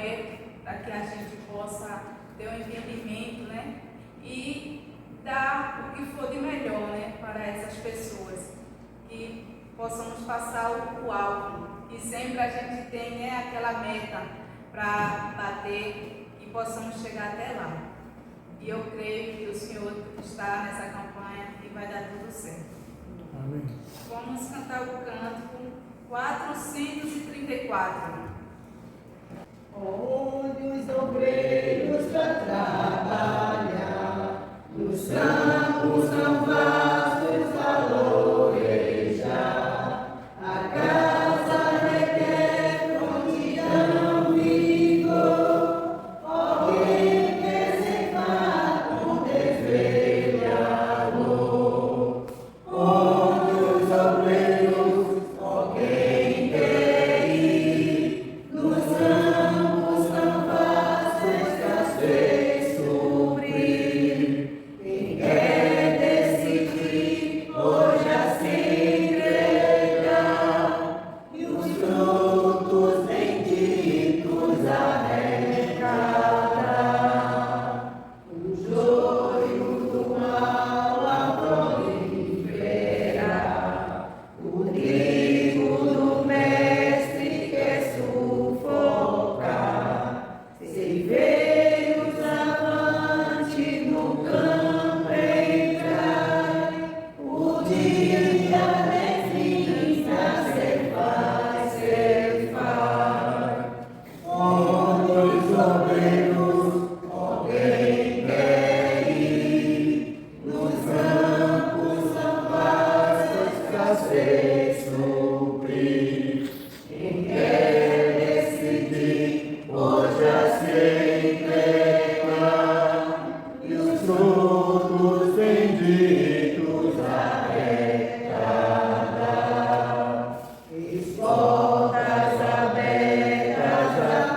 ler, para que a gente possa ter um entendimento, né? E dar o que for de melhor, né, para essas pessoas, que possamos passar o alvo, e sempre a gente tem, né, aquela meta para bater e possamos chegar até lá. E eu creio que o Senhor está nessa campanha e vai dar tudo certo. Amém. Vamos cantar o cântico 434. Onde os obreiros para trabalhar, nos campos tão vastos aloejar, a casa requer prontidão, vigor, alguém quer ceifar com desvelo e amor. Onde os obreiros, alguém quer ir, nos campos tão vastos que as fez suprir. Quem quer decidir, hoje a se entregar, e os frutos benditos arrecadar. O joio do mal a proliferar, o trigo do mestre quer sufocar. Ceifeiros avante no campo entrai, o dia vem a ceifar, ceifar. Onde os obreiros, alguém quer ir, nos campos tão vastos que as fez suprir. Quem quer decidir, hoje a se entregar, e os frutos benditos arrecadar. Portas abertas à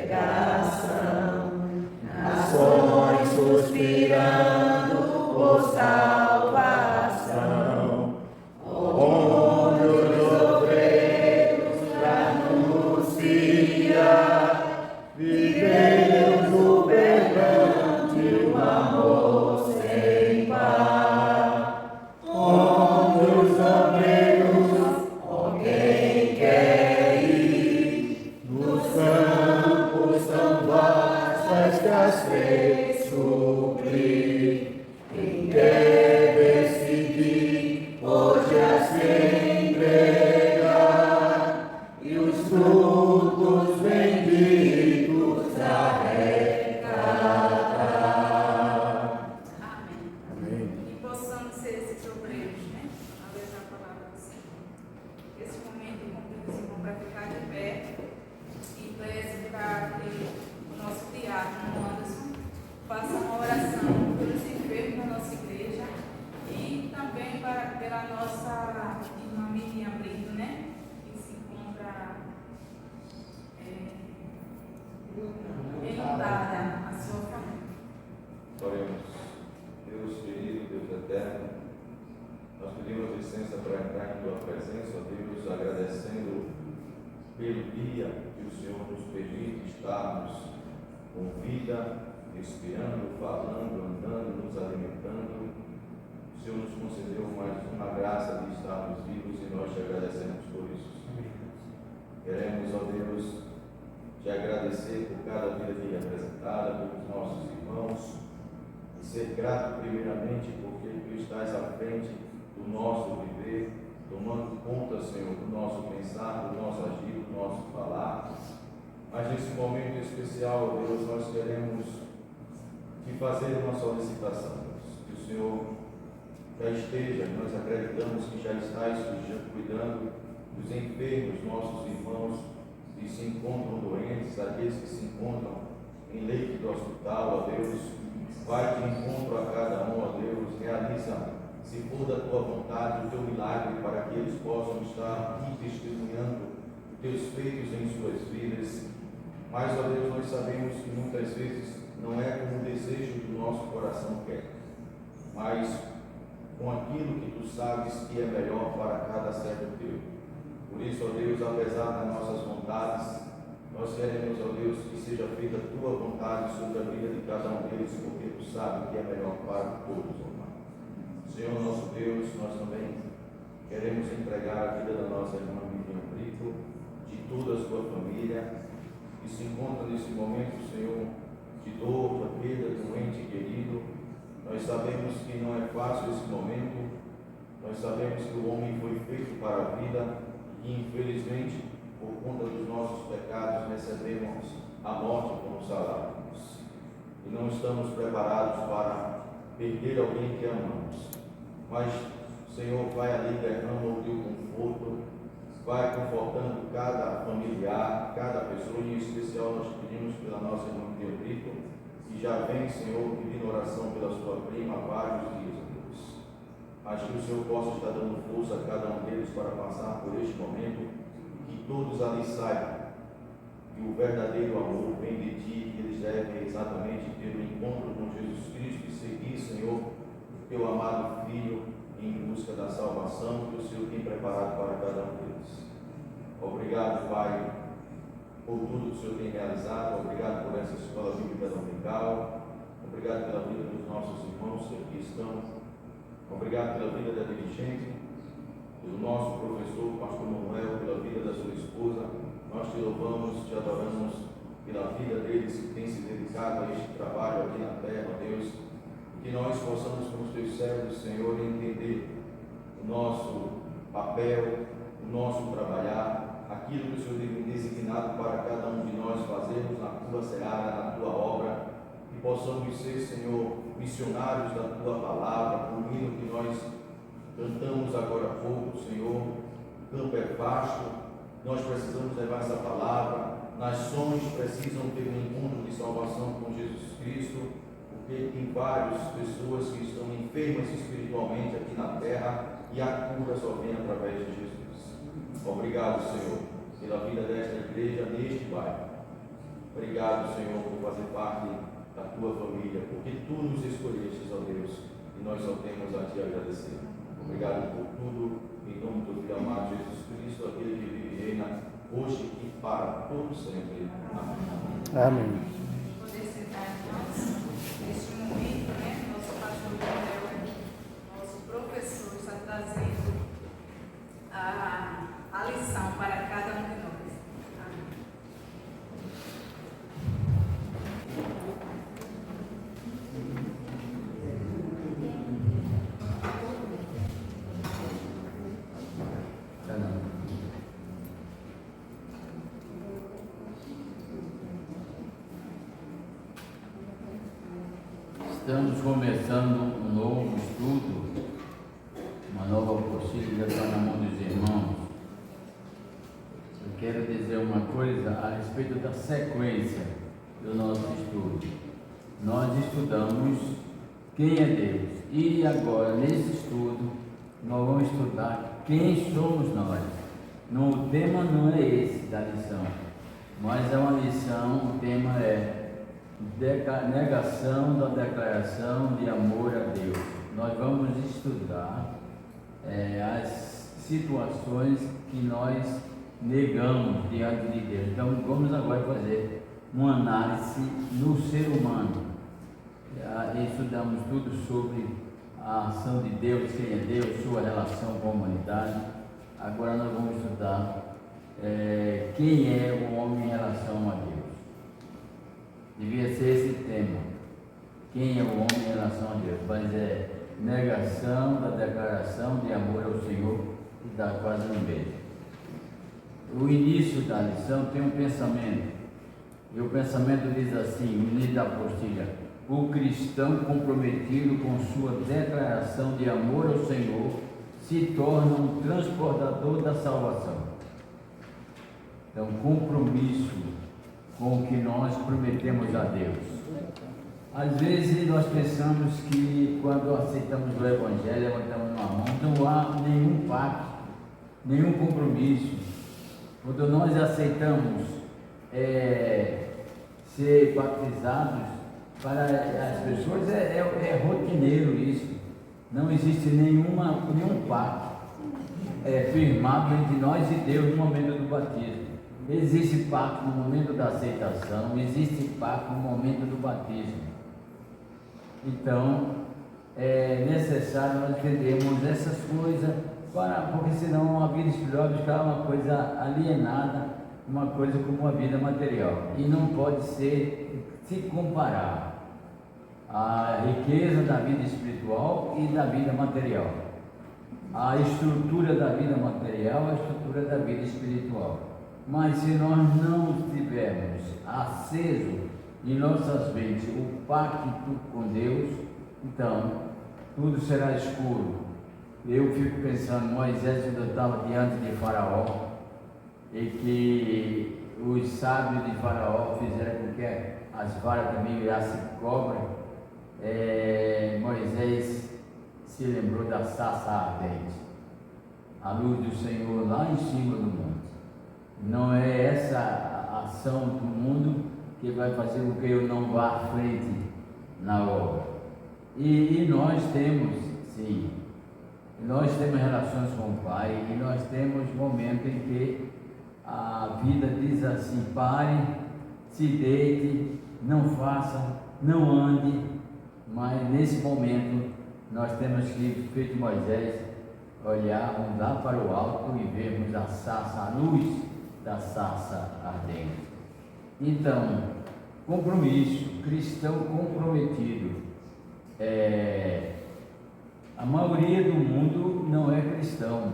pregação, nações suspirando por salvação. Onde os obreiros pra anunciar, vivemos o perdão e o amor sem par. Onde os obreiros, alguém quer ir, nos campos tão vastos que as fez suprir. Quem quer decidir, hoje a se entregar, e os frutos benditos arrecadar. Amém. Amém. E possamos ser esses obreiros, né? Através da palavra do Senhor. Esse momento convido o Senhor para ficar de pé e peço para que o nosso diácono Anderson faça uma oração pelos enfermos da nossa igreja e também pela nossa irmã Miriam Brito, né? Que se encontra enlutada a sua família. Oremos. Deus querido, Deus eterno, nós pedimos licença para entrar em Tua presença, ó Deus, agradecendo pelo dia que o Senhor nos permite estarmos com vida, respirando, falando, andando, nos alimentando. O Senhor nos concedeu mais uma graça de estarmos vivos e nós te agradecemos por isso. Queremos, ó Deus, te agradecer por cada vida aqui representada, pelos nossos irmãos, e ser grato primeiramente porque Tu estás à frente do nosso viver, tomando conta, Senhor, do nosso pensar, do nosso agir, do nosso falar. Mas nesse momento especial, ó Deus, nós queremos te fazer uma solicitação, Deus, que o Senhor já esteja, nós acreditamos que já estás cuidando dos enfermos, nossos irmãos que se encontram doentes, aqueles que se encontram em leito do hospital, ó Deus, vai de encontro a cada um, ó Deus, realiza, se for da Tua vontade, o Teu milagre, para que eles possam estar aqui testemunhando os Teus feitos em suas vidas. Mas, ó Deus, nós sabemos que muitas vezes não é como o desejo do nosso coração quer, mas com aquilo que Tu sabes que é melhor para cada servo Teu. Por isso, ó Deus, apesar das nossas vontades, Nós queremos, ó Deus, que seja feita a tua vontade sobre a vida de cada um deles, porque tu sabes que é melhor para todos, ó Pai. Senhor nosso Deus, nós também queremos entregar a vida da nossa irmã Vivian Brito, de toda a sua família, que se encontra nesse momento, Senhor, de dor, da perda de um ente querido. Nós sabemos que não é fácil esse momento, nós sabemos que o homem foi feito para a vida e, infelizmente, por conta dos nossos pecados, recebemos a morte como salário. E não estamos preparados para perder alguém que amamos. Mas, Senhor, vai ali derrama o teu conforto, vai confortando cada familiar, cada pessoa, e em especial nós pedimos pela nossa irmã Brito, que já vem, Senhor, pedindo oração pela sua prima há vários dias, Deus. Mas que o Senhor possa estar dando força a cada um deles para passar por este momento, que todos ali saibam que o verdadeiro amor vem de ti, que eles devem exatamente ter um encontro com Jesus Cristo e seguir, Senhor, o teu amado Filho, em busca da salvação que o Senhor tem preparado para cada um deles. Obrigado, Pai, por tudo que o Senhor tem realizado. Obrigado por essa escola bíblica dominical. Obrigado pela vida dos nossos irmãos que aqui estão. Obrigado pela vida da dirigente, pelo nosso professor, pastor Manuel, pela vida da sua esposa. Nós te louvamos, te adoramos pela vida deles que tem se dedicado a este trabalho aqui na terra, Deus. Que nós possamos, como os teus servos, Senhor, entender o nosso papel, o nosso trabalhar, aquilo que o Senhor tem designado para cada um de nós fazermos na tua seara, na tua obra, que possamos ser, Senhor, missionários da tua palavra, o hino que nós cantamos agora há pouco, Senhor. O campo é vasto, nós precisamos levar essa palavra, nações precisam ter um encontro de salvação com Jesus Cristo, porque tem várias pessoas que estão enfermas espiritualmente aqui na terra e a cura só vem através de Jesus. Obrigado, Senhor, pela vida desta igreja neste bairro. Obrigado, Senhor, por fazer parte da tua família, porque tu nos escolhestes, ó Deus, e nós só temos a te agradecer. Obrigado por tudo, em nome do Filho amado Jesus Cristo, aquele que vive e reina hoje e para todos sempre. Amém. Amém. Poder sentar, irmãos, neste momento, né? Nosso pastor Manuel, nosso professor, está trazendo a lição para cada um de nós. Amém. Estamos começando um novo estudo, uma nova apostila, já está na mão dos irmãos. Eu quero dizer uma coisa a respeito da sequência do nosso estudo. Nós estudamos quem é Deus, e agora nesse estudo nós vamos estudar quem somos nós. O tema não é esse da lição, mas é uma lição, o tema é negação da declaração de amor a Deus. Nós vamos estudar as situações que nós negamos diante de Deus. Então vamos agora fazer uma análise no ser humano. Estudamos tudo sobre a ação de Deus, quem é Deus, sua relação com a humanidade. Agora nós vamos estudar quem é o homem em relação a Deus. Devia ser esse tema. Quem é o homem em relação a Deus? Mas é negação da declaração de amor ao Senhor, que está quase no meio. O início da lição tem um pensamento. E o pensamento diz assim, o início da apostila: o cristão comprometido com sua declaração de amor ao Senhor se torna um transportador da salvação. Então, compromisso com o que nós prometemos a Deus. Às vezes nós pensamos que quando aceitamos o Evangelho, levantamos uma mão, não há nenhum pacto, nenhum compromisso. Quando nós aceitamos ser batizados, para as pessoas é rotineiro isso. Não existe nenhum pacto firmado entre nós e Deus no momento do batismo. existe pacto no momento da aceitação, existe pacto no momento do batismo. Então, é necessário nós entendermos essas coisas, porque senão a vida espiritual vai ficar uma coisa alienada, uma coisa como a vida material, e não pode se comparar a riqueza da vida espiritual e da vida material, a estrutura da vida material, a estrutura da vida espiritual. Mas se nós não tivermos aceso em nossas mentes o pacto com Deus, então tudo será escuro. Eu fico pensando, Moisés, quando estava diante de Faraó, e que os sábios de Faraó fizeram com que as varas também virassem cobra, Moisés se lembrou da sarça ardente, a luz do Senhor lá em cima do monte. Não é essa ação do mundo que vai fazer com que eu não vá à frente na obra. E nós temos, sim, nós temos relações com o Pai, e nós temos momentos em que a vida diz assim: pare, se deite, não faça, não ande. Mas nesse momento nós temos que, feito Moisés, olharmos lá para o alto e vermos a sarça, a luz da sarça ardente. Então, compromisso, cristão comprometido. A maioria do mundo não é cristão,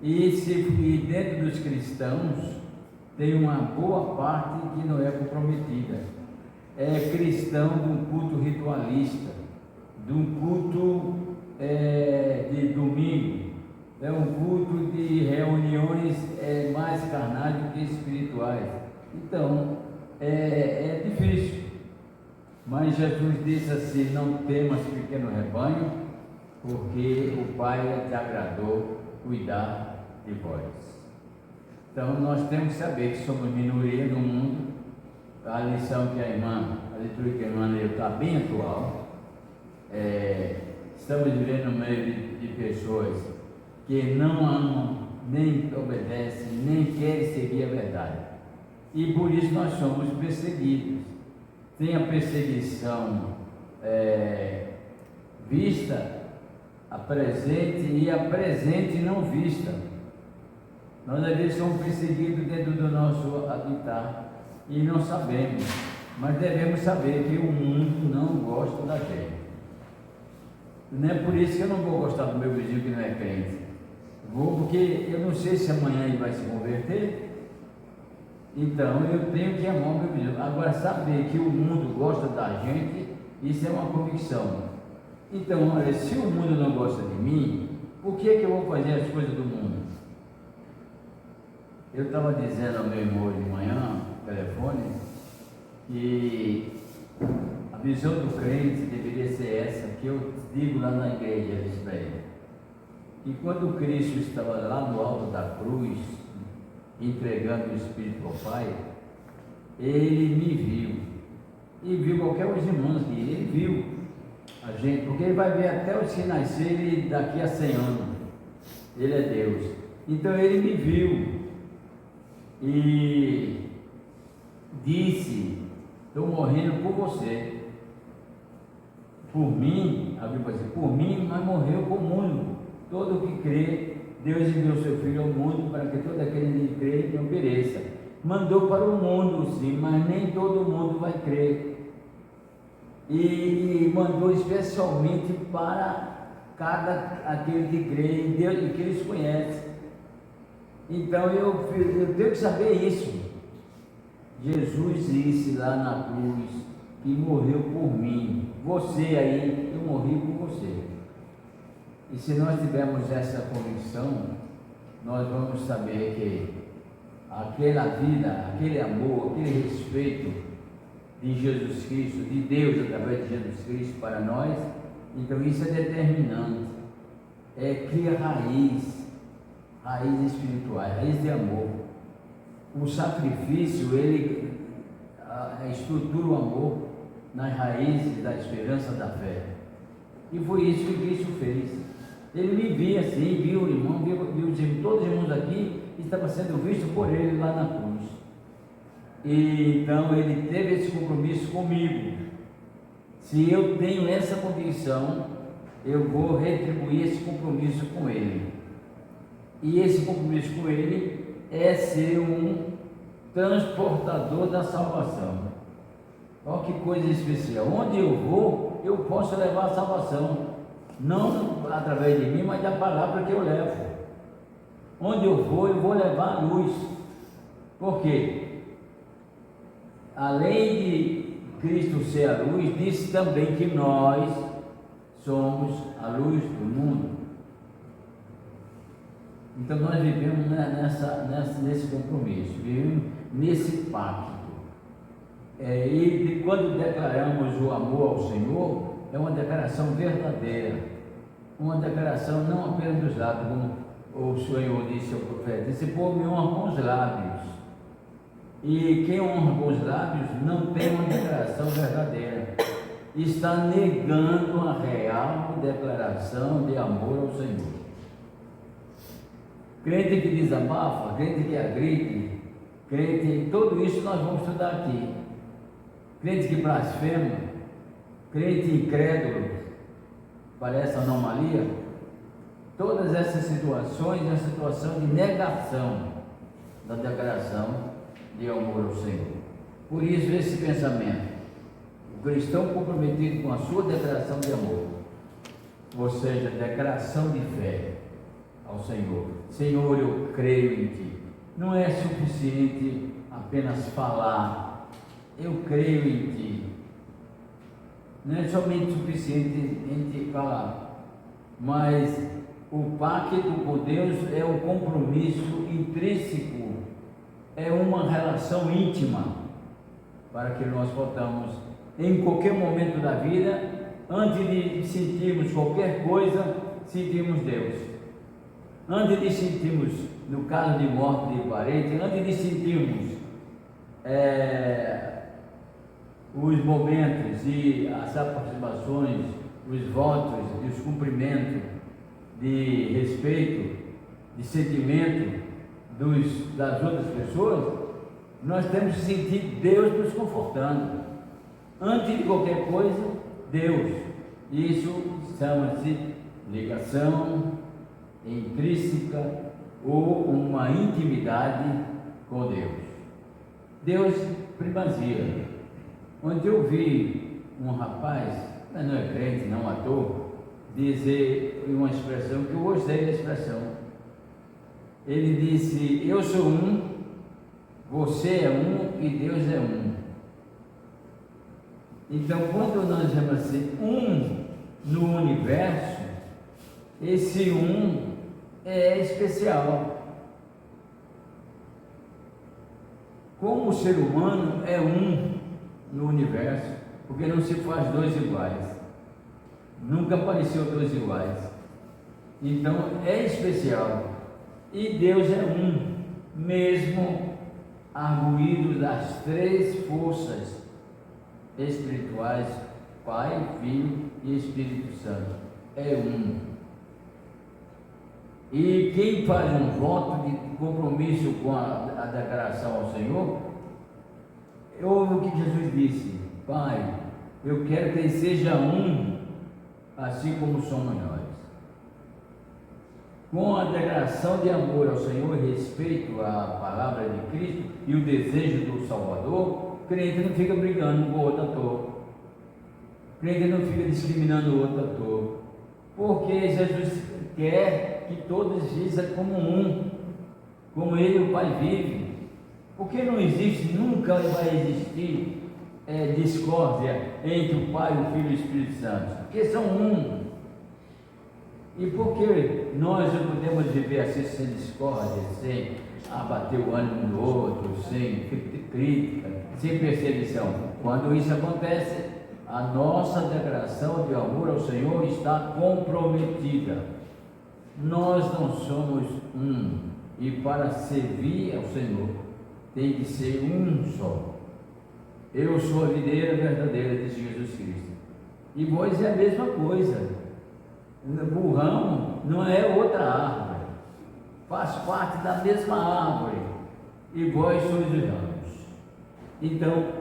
e dentro dos cristãos tem uma boa parte que não é comprometida. É cristão de um culto ritualista, de um culto de domingo, é um culto de reuniões mais carnais do que espirituais. Então é difícil, mas Jesus disse assim: não temas, pequeno rebanho, porque o Pai te agradou cuidar de vós. Então nós temos que saber que somos minoria no mundo. A lição que a leitura que a irmã leu está bem atual. Estamos vivendo no meio de pessoas que não amam, nem obedecem, nem querem seguir a verdade, e por isso nós somos perseguidos. Tem a perseguição vista, a presente, e a presente não vista. Nós às vezes somos perseguidos dentro do nosso habitat e não sabemos, mas devemos saber que o mundo não gosta da gente. Não é por isso que eu não vou gostar do meu vizinho que não é crente. Vou porque eu não sei se amanhã ele vai se converter. Então eu tenho que amar o meu vizinho. Agora, saber que o mundo gosta da gente, isso é uma convicção. Então, olha, se o mundo não gosta de mim, por que eu vou fazer as coisas do mundo? Eu estava dizendo ao meu irmão de manhã, no telefone, que a visão do crente deveria ser essa, que eu digo lá na igreja, eu disse para ele, que quando Cristo estava lá no alto da cruz, entregando o Espírito ao Pai, ele me viu, e viu qualquer um dos irmãos que ele viu a gente, porque ele vai ver até os que nascerem daqui a 100 anos, ele é Deus. Então ele me viu e disse: estou morrendo por você, por mim. A Bíblia diz: por mim, mas morreu por o mundo. Todo que crê, Deus enviou seu Filho ao mundo para que todo aquele que crê não pereça. Mandou para o mundo, sim, mas nem todo mundo vai crer. E mandou especialmente para cada aquele que crê em Deus e que eles conhecem. Então eu tenho que saber isso. Jesus disse lá na cruz que morreu por mim. Você aí, eu morri por você. E se nós tivermos essa convicção, nós vamos saber que aquela vida, aquele amor, aquele respeito de Jesus Cristo, de Deus através de Jesus Cristo para nós, então isso é determinante. Cria raiz espiritual, raiz de amor. O sacrifício, ele estrutura o amor nas raízes da esperança da fé. E foi isso que Cristo fez. Ele me via assim, viu o irmão, viu todos os irmãos aqui, e estava sendo visto por ele lá na cruz. E então ele teve esse compromisso comigo. Se eu tenho essa convicção, eu vou retribuir esse compromisso com ele. E esse compromisso com ele é ser um transportador da salvação. Olha que coisa especial. Onde eu vou, eu posso levar a salvação. Não através de mim, mas da palavra que eu levo. Onde eu vou levar a luz. Por quê? Além de Cristo ser a luz, disse também que nós somos a luz do mundo. Então nós vivemos nesse compromisso, vivemos nesse pacto. E quando declaramos o amor ao Senhor, é uma declaração verdadeira, uma declaração não apenas dos lábios, como o Senhor disse ao profeta: esse povo me honra com os lábios, e quem honra com os lábios não tem uma declaração verdadeira, está negando a real declaração de amor ao Senhor. Crente que desabafa, crente que agride, crente, tudo isso nós vamos estudar aqui. Crente que blasfema, crente incrédulo, parece anomalia. Todas essas situações é a situação de negação da declaração de amor ao Senhor. Por isso esse pensamento, o cristão comprometido com a sua declaração de amor, ou seja, declaração de fé ao Senhor. Senhor, eu creio em Ti. Não é suficiente apenas falar, eu creio em Ti. Não é somente suficiente em Ti falar, mas o pacto com Deus é um compromisso intrínseco, é uma relação íntima, para que nós possamos, em qualquer momento da vida, antes de sentirmos qualquer coisa, sentirmos Deus. Antes de sentirmos, no caso de morte de parente, antes de sentirmos os momentos e as aproximações, os votos e os cumprimentos de respeito, de sentimento das outras pessoas, nós temos que sentir Deus nos confortando. Antes de qualquer coisa, Deus. Isso chama-se ligação intrínseca ou uma intimidade com Deus. Deus primazia. Onde eu vi um rapaz, mas não é crente, não ator, dizer uma expressão que eu gostei da expressão. Ele disse: eu sou um, você é um e Deus é um. Então, quando nós chamamos assim um no universo, esse um é especial. Como o ser humano é um no universo, porque não se faz dois iguais. Nunca apareceu dois iguais. Então é especial. E Deus é um, mesmo arguído das três forças espirituais, Pai, Filho e Espírito Santo. É um. E quem faz um voto de compromisso com a declaração ao Senhor, ouve o que Jesus disse: Pai, eu quero que ele seja um, assim como somos nós. Com a declaração de amor ao Senhor e respeito à palavra de Cristo e o desejo do Salvador, o crente não fica brigando com o outro ator, o crente não fica discriminando o outro ator, porque Jesus quer que todos vivem como um, como Ele e o Pai vivem. Porque não existe, nunca vai existir discórdia entre o Pai, o Filho e o Espírito Santo, porque são um. E por que nós não podemos viver assim sem discórdia, sem abater o ânimo do outro, sem crítica, sem perseguição? Quando isso acontece, a nossa declaração de amor ao Senhor está comprometida. Nós não somos um, e para servir ao Senhor tem que ser um só. Eu sou a videira verdadeira, disse Jesus Cristo. E vós é a mesma coisa. O ramo não é outra árvore, faz parte da mesma árvore, e vós sois os ramos. Então,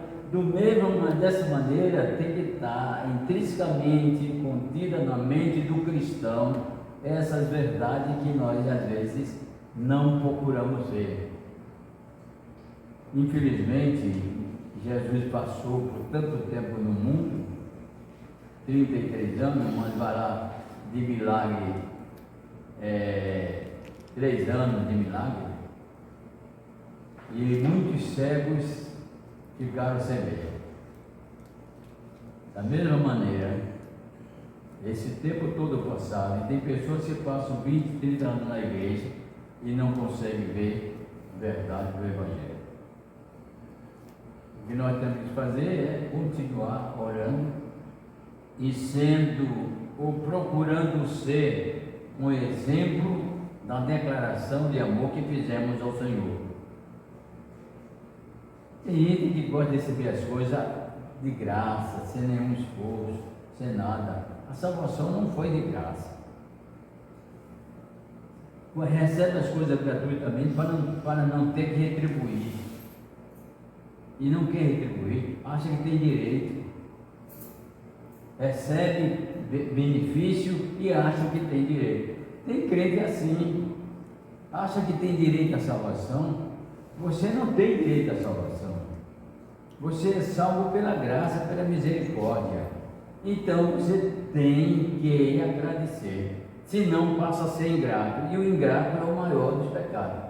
dessa maneira, tem que estar intrinsecamente contida na mente do cristão essas verdades que nós às vezes não procuramos ver. Infelizmente, Jesus passou por tanto tempo no mundo, 33 anos, mas vai lá de milagre, 3 anos de milagre, e muitos cegos ficaram sem ver. Da mesma maneira, esse tempo todo passado, e tem pessoas que passam 20, 30 anos na igreja e não conseguem ver a verdade do Evangelho. O que nós temos que fazer é continuar orando e sendo, ou procurando ser um exemplo da declaração de amor que fizemos ao Senhor. Tem gente que gosta de receber as coisas de graça, sem nenhum esforço, sem nada. A salvação não foi de graça. Recebe as coisas gratuitamente para não ter que retribuir. E não quer retribuir, acha que tem direito. Recebe benefício e acha que tem direito. Tem crente assim, acha que tem direito à salvação. Você não tem direito à salvação. Você é salvo pela graça, pela misericórdia. Então você tem que agradecer. Senão passa a ser ingrato. E o ingrato é o maior dos pecados.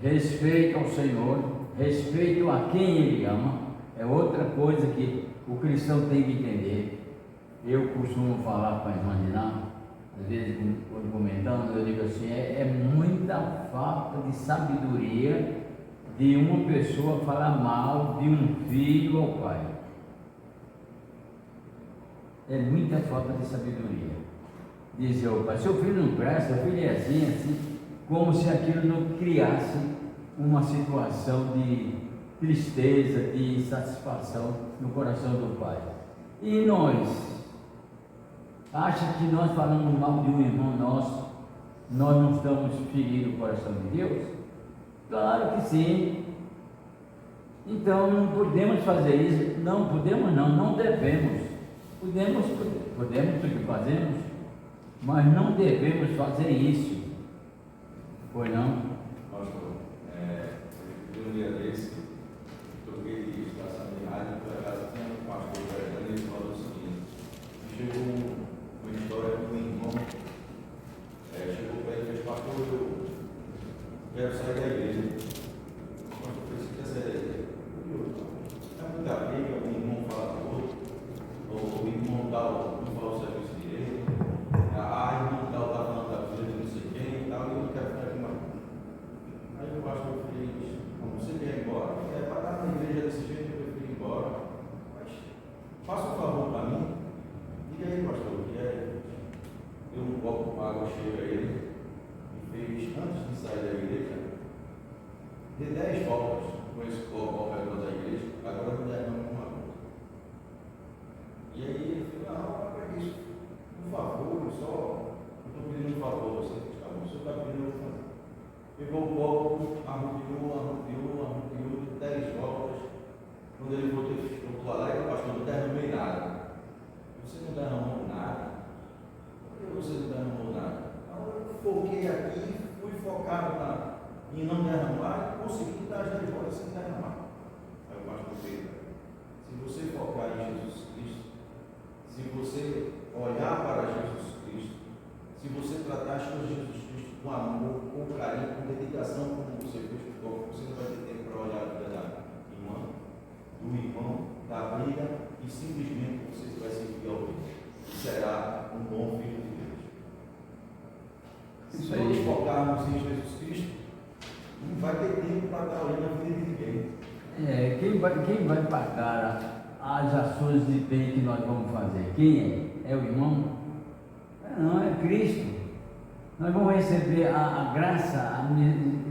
Respeito ao Senhor, respeito a quem Ele ama, é outra coisa que o cristão tem que entender. Eu costumo falar para a irmã Diná, às vezes comentando, eu digo assim, é muita falta de sabedoria de uma pessoa falar mal de um filho ao pai. É muita falta de sabedoria. Dizer ao pai, seu filho não presta, seu filho é assim, assim, como se aquilo não criasse uma situação de tristeza, de insatisfação no coração do pai. E nós, acha que nós falamos mal de um irmão nosso, nós não estamos ferindo o coração de Deus? Claro que sim. Então não podemos fazer isso, não podemos não devemos. Podemos porque fazemos, mas não devemos fazer isso. Pois não? Pastor, um dia desse, troquei de estação de rádio para casa, tinha um pastor pregando e ele falou o seguinte: chegou uma história de um irmão, chegou para ele e disse: pastor, eu quero sair da igreja. O pastor disse: quer sair da igreja? É muita briga, um irmão fala do outro, ou o irmão tal não fala o serviço direito, a irmã tal está falando da filha de não sei quem e tal, e eu não quero ficar aqui mais. Aí o pastor fez: você quer ir embora? Para estar na igreja desse jeito, eu prefiro ir embora. Mas faça um favor para mim. Diga aí, pastor, que deu um copo com água cheia a ele e fez, antes de sair da igreja, de 10 voltas com esse copo ao redor da igreja, agora não derrama uma coisa. E aí ele falou: não, para isso, por favor, eu estou pedindo um favor a você, o senhor está pedindo eu fazer. Pegou o copo, arrupiou, de 10 voltas. Quando ele voltou alegre, pastor, não derramei nada. Você não derramou nada? Por que você não derramou nada? Eu foquei aqui, fui focado em não derramar e consegui dar as 10 voltas sem derramar. Aí o pastor fez: se você focar em Jesus Cristo, se você olhar para Jesus Cristo, se você tratar as coisas de Jesus Cristo com amor, com carinho, com dedicação, como você fez com o corpo, você não vai ter tempo para olhar a vida da irmã, do irmão, da briga, e simplesmente você vai seguir ao Deus. E será um bom filho de Deus. Se nós focarmos em Jesus Cristo, não vai ter tempo para estar olhando a vida de ninguém. Quem vai pagar as ações de bem que nós vamos fazer? Quem é? É o irmão? Não, é Cristo. Nós vamos receber a graça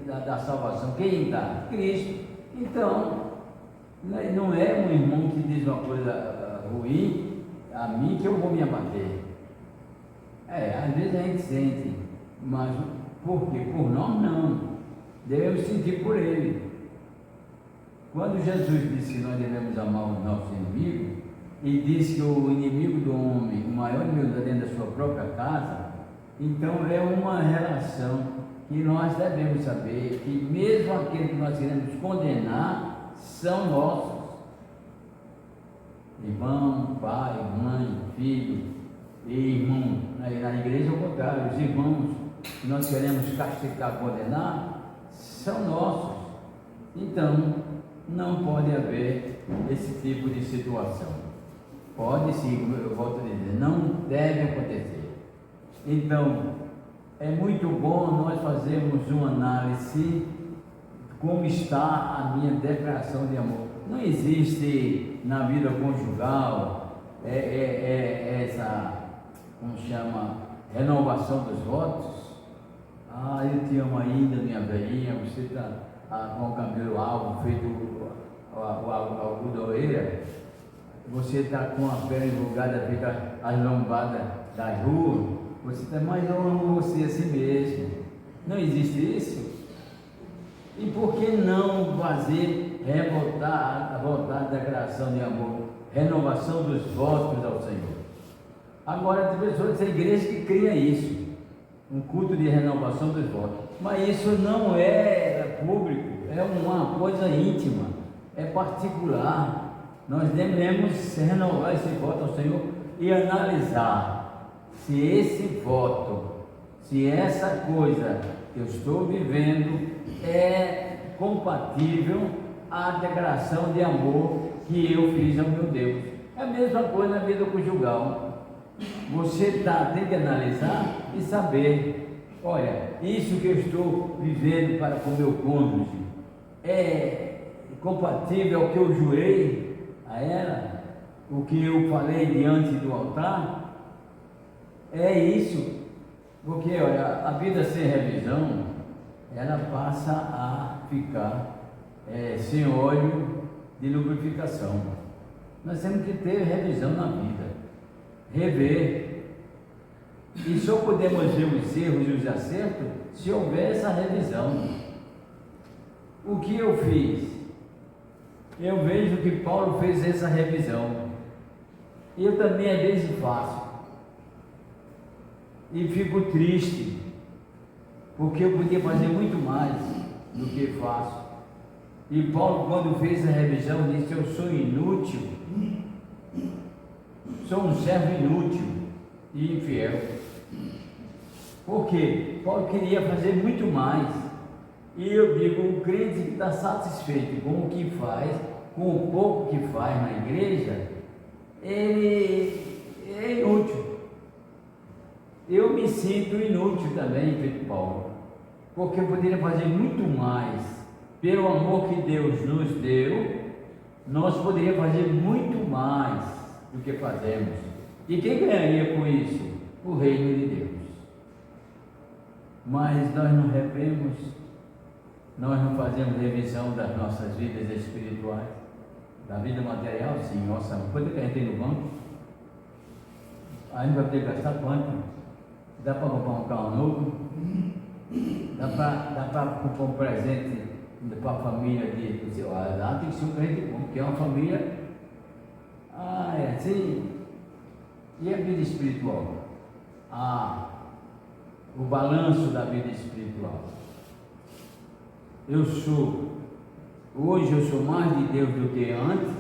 da salvação. Quem dá? Cristo. Então, não é um irmão que diz uma coisa ruim a mim que eu vou me abater. Às vezes a gente sente, mas por quê? Por nós não. Devemos sentir por ele. Quando Jesus disse que nós devemos amar os nossos inimigos, e disse que o inimigo do homem, o maior inimigo está dentro da sua própria casa, então é uma relação que nós devemos saber que mesmo aqueles que nós queremos condenar são nossos. Irmão, pai, mãe, filho e irmão. Na igreja é o contrário, os irmãos que nós queremos castigar, condenar, são nossos. Então, não pode haver esse tipo de situação. Pode sim, eu volto a dizer, não deve acontecer. Então, é muito bom nós fazermos uma análise de como está a minha declaração de amor. Não existe na vida conjugal essa, como chama, renovação dos votos. Eu te amo ainda, minha velhinha, você está com o cabelo alvo, feito a algodoeira, você está com a pele enrugada, feita as lombadas da rua, você está, mas eu amo você assim mesmo. Não existe isso? E por que não fazer voltar a declaração de amor, renovação dos votos ao Senhor? Agora, tem pessoas dessa igreja que cria isso, um culto de renovação dos votos, mas isso não é público, é uma coisa íntima, é particular. Nós devemos renovar esse voto ao Senhor e analisar se esse voto, se essa coisa que eu estou vivendo é compatível à declaração de amor que eu fiz ao meu Deus. É a mesma coisa na vida conjugal. Você tem que analisar e saber, olha, isso que eu estou vivendo para com o meu cônjuge é compatível ao que eu jurei a ela, o que eu falei diante do altar? É isso, porque olha, a vida sem revisão, ela passa a ficar sem óleo de lubrificação. Nós temos que ter revisão na vida, rever, e só podemos ver os erros e os acertos se houver essa revisão. O que eu fiz? Eu vejo que Paulo fez essa revisão. Eu também às vezes faço. E fico triste, porque eu podia fazer muito mais do que faço. E Paulo, quando fez a revisão, disse: eu sou inútil, sou um servo inútil e infiel. Por quê? Paulo queria fazer muito mais. E eu digo, o crente que está satisfeito com o que faz, com o pouco que faz na igreja, ele é inútil. Eu me sinto inútil também, feito Paulo, porque eu poderia fazer muito mais. Pelo amor que Deus nos deu, nós poderíamos fazer muito mais do que fazemos. E quem ganharia com isso? O reino de Deus. Mas nós não revemos, nós não fazemos revisão das nossas vidas espirituais, da vida material, sim. Nossa, quanto que a gente tem no banco? A gente vai ter que gastar quanto? Dá para comprar um carro novo? Dá para comprar um presente para a família de lá tem que ser um crente bom, porque é uma família. É assim. E a vida espiritual? O balanço da vida espiritual. Hoje eu sou mais de Deus do que antes.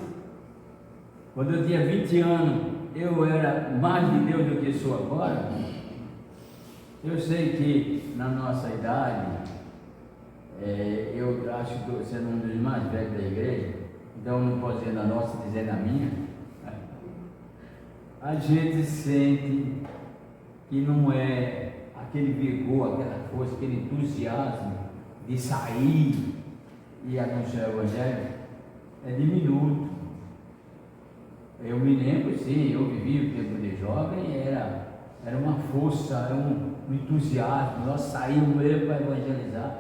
Quando eu tinha 20 anos, eu era mais de Deus do que sou agora. Eu sei que na nossa idade, eu acho que estou sendo um dos mais velhos da igreja, então não posso dizer na nossa, dizer na minha. A gente sente que não é aquele vigor, aquela força, aquele entusiasmo de sair e anunciar o Evangelho, é diminuto. Eu me lembro, sim, eu vivi o tempo de jovem, era uma força, era um entusiasmo, nós saímos mesmo para evangelizar.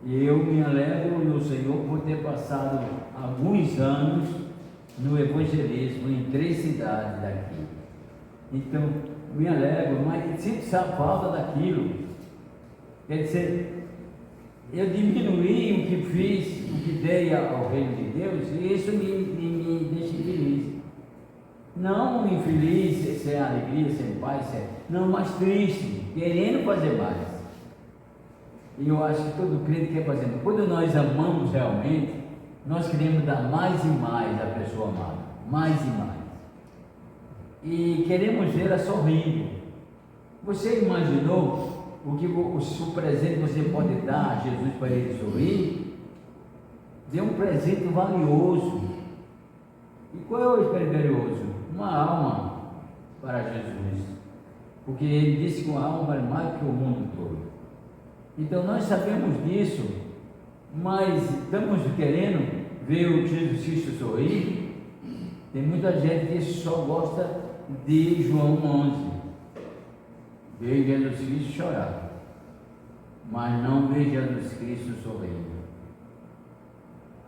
E eu me alegro no Senhor por ter passado alguns anos no evangelismo em 3 cidades daqui. Então, me alegro, mas sinto falta daquilo. Quer dizer, eu diminuí o que fiz, o que dei ao reino de Deus, e isso me deixa infeliz. Não infeliz, sem alegria, sem paz, não, mas triste, querendo fazer mais. E eu acho que todo crente quer fazer mais. Quando nós amamos realmente, nós queremos dar mais e mais à pessoa amada, mais e mais. E queremos vê-la sorrindo. Você imaginou o presente que você pode dar a Jesus para ele sorrir? Dê um presente valioso. E qual é o presente valioso? Uma alma para Jesus. Porque ele disse que uma alma vale mais que o mundo todo. Então nós sabemos disso, mas estamos querendo ver o Jesus Cristo sorrir. Tem muita gente que só gosta de João 11, ver Jesus Cristo chorar, mas não ver Jesus Cristo sorrindo.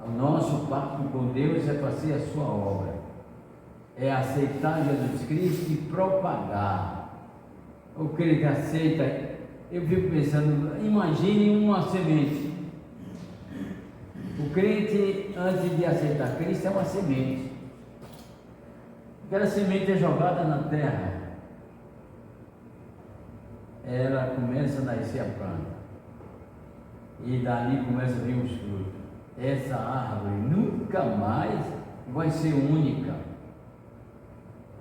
O nosso pacto com Deus é fazer a sua obra, é aceitar Jesus Cristo e propagar. O crente aceita. Eu fico pensando, imagine uma semente. O crente, antes de aceitar Cristo, é uma semente. Aquela semente é jogada na terra. Ela começa a nascer a planta. E dali começa a vir os frutos. Essa árvore nunca mais vai ser única.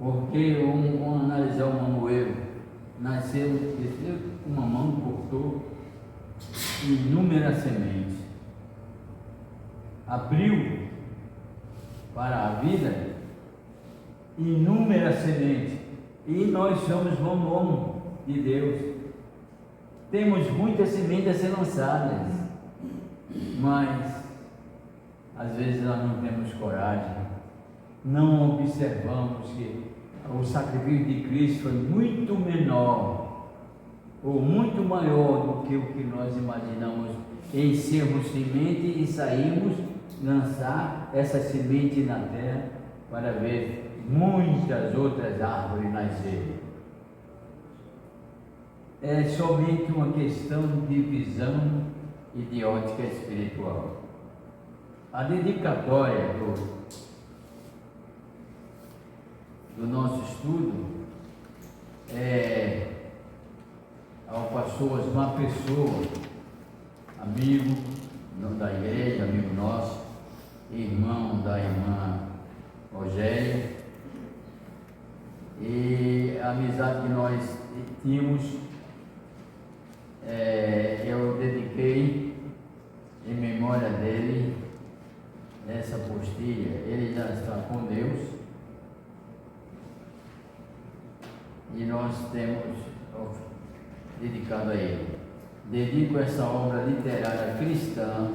Porque vamos analisar o mamoeiro. Nasceu, uma mão cortou inúmeras sementes, abriu para a vida inúmeras sementes, e nós somos bombom de Deus. Temos muitas sementes a ser lançadas, mas às vezes nós não temos coragem, não observamos que o sacrifício de Cristo foi muito menor, ou muito maior do que o que nós imaginamos em sermos semente e sairmos lançar essa semente na terra para ver muitas outras árvores nascerem. É somente uma questão de visão e de ótica espiritual. A dedicatória do nosso estudo é ao pastor Osmar Pessoa, amigo da igreja, amigo nosso, irmão da irmã Rogéria, e a amizade que nós tínhamos, eu dediquei em memória dele essa postilha. Ele já está com Deus. E nós temos dedicado a ele. Dedico essa obra literária cristã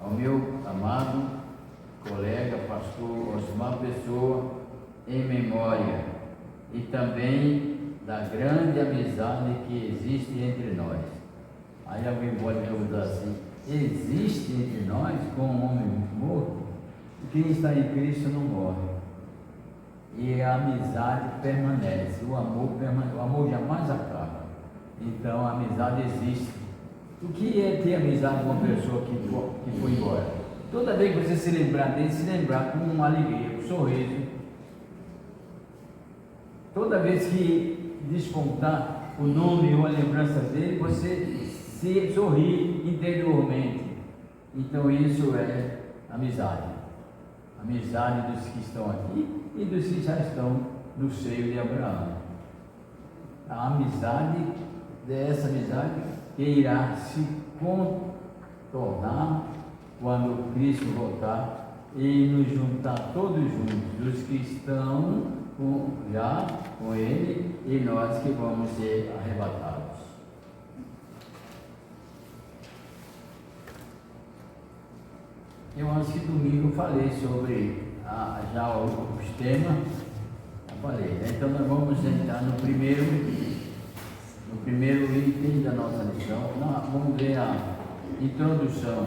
ao meu amado colega, pastor Osmar Pessoa, em memória, e também da grande amizade que existe entre nós. Aí alguém pode perguntar assim: existe entre nós com um homem morto? Quem está em Cristo não morre. E a amizade permanece, o amor jamais acaba. Então a amizade existe. O que é ter amizade com uma pessoa que foi embora? Toda vez que você se lembrar dele, se lembrar com uma alegria, um sorriso. Toda vez que despontar o nome ou a lembrança dele, você se sorri interiormente. Então isso é amizade. Amizade dos que estão aqui e dos que já estão no seio de Abraão. A amizade, dessa amizade que irá se contornar quando Cristo voltar e nos juntar todos juntos, os que estão já com Ele e nós que vamos ser arrebatados. Eu acho que domingo eu falei sobre já os temas, eu falei, né? Então nós vamos entrar no primeiro item da nossa lição. Vamos ver a introdução.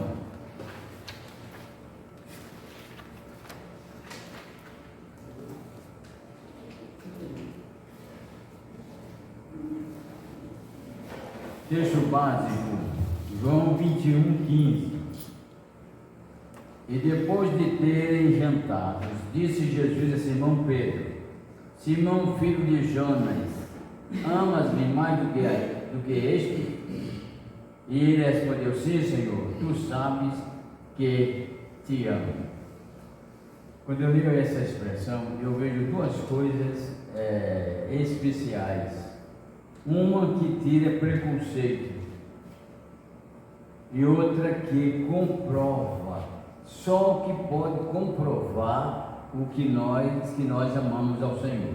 Texto básico, João 21:15. E depois de terem jantado, disse Jesus a Simão Pedro: Simão, filho de Jonas, amas-me mais do que este? E ele respondeu: sim, Senhor, tu sabes que te amo. Quando eu leio essa expressão, eu vejo duas coisas especiais. Uma que tira preconceito e outra que comprova. Só o que pode comprovar o que nós amamos ao Senhor.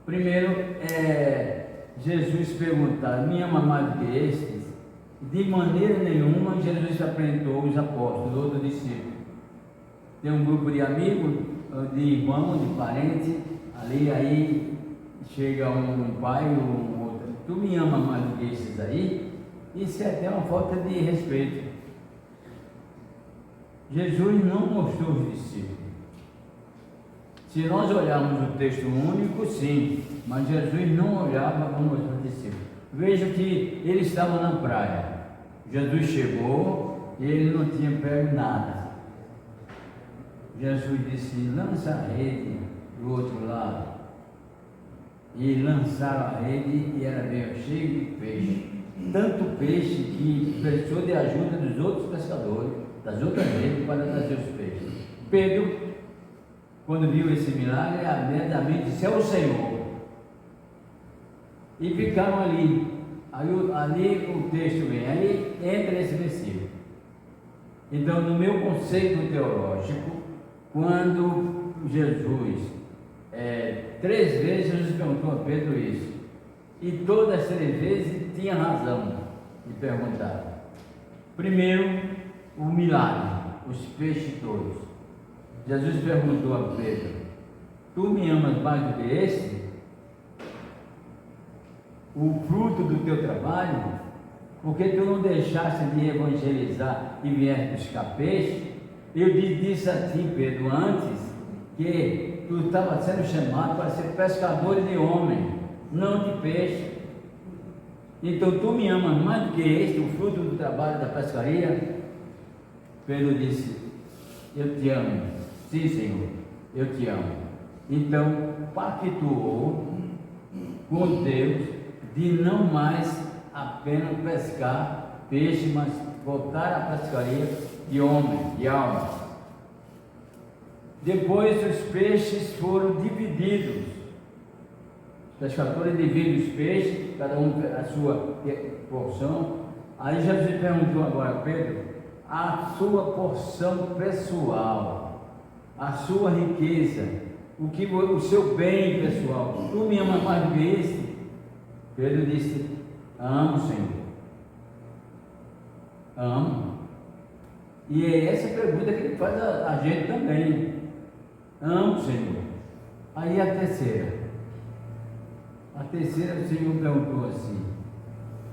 Primeiro, Jesus perguntar: me ama mais do que estes? De maneira nenhuma Jesus apresentou os apóstolos, outro discípulo. Tem um grupo de amigos, de irmãos, de parentes, ali aí chega um pai ou um outro: tu me ama mais do que esses aí? Isso é até uma falta de respeito. Jesus não mostrou os discípulos. Se nós olharmos o texto único, sim, mas Jesus não olhava como os discípulos. Veja que ele estava na praia. Jesus chegou e ele não tinha pego nada. Jesus disse: lança a rede do outro lado. E lançaram a rede e era bem cheio de peixe. Tanto peixe que precisou de ajuda dos outros pescadores, das outras redes, para trazer os peixes. Pedro, quando viu esse milagre, imediatamente disse: é o Senhor. E ficaram ali. Ali o texto vem, aí entra esse versículo. Então, no meu conceito teológico, quando Jesus, 3 vezes Jesus perguntou a Pedro isso, e todas as 3 vezes tinha razão de perguntar. Primeiro, o milagre, os peixes todos. Jesus perguntou a Pedro: tu me amas mais do que este? O fruto do teu trabalho? Porque tu não deixaste de evangelizar e vieste buscar peixe? Eu disse a ti, Pedro, antes, que tu estava sendo chamado para ser pescador de homem, não de peixe. Então tu me amas mais do que este, o fruto do trabalho da pescaria? Pedro disse: eu te amo. Sim, Senhor, eu te amo. Então pactuou com Deus de não mais apenas pescar peixe, mas voltar à pescaria de homem, de alma. Depois os peixes foram divididos. Os pescadores dividem os peixes, cada um a sua porção. Aí Jesus perguntou agora a Pedro: a sua porção pessoal, a sua riqueza, o seu bem pessoal, tu me amas mais do que este? Pedro disse: amo, Senhor, amo. E é essa pergunta que ele faz a gente também: amo, Senhor. Aí a terceira o Senhor perguntou assim: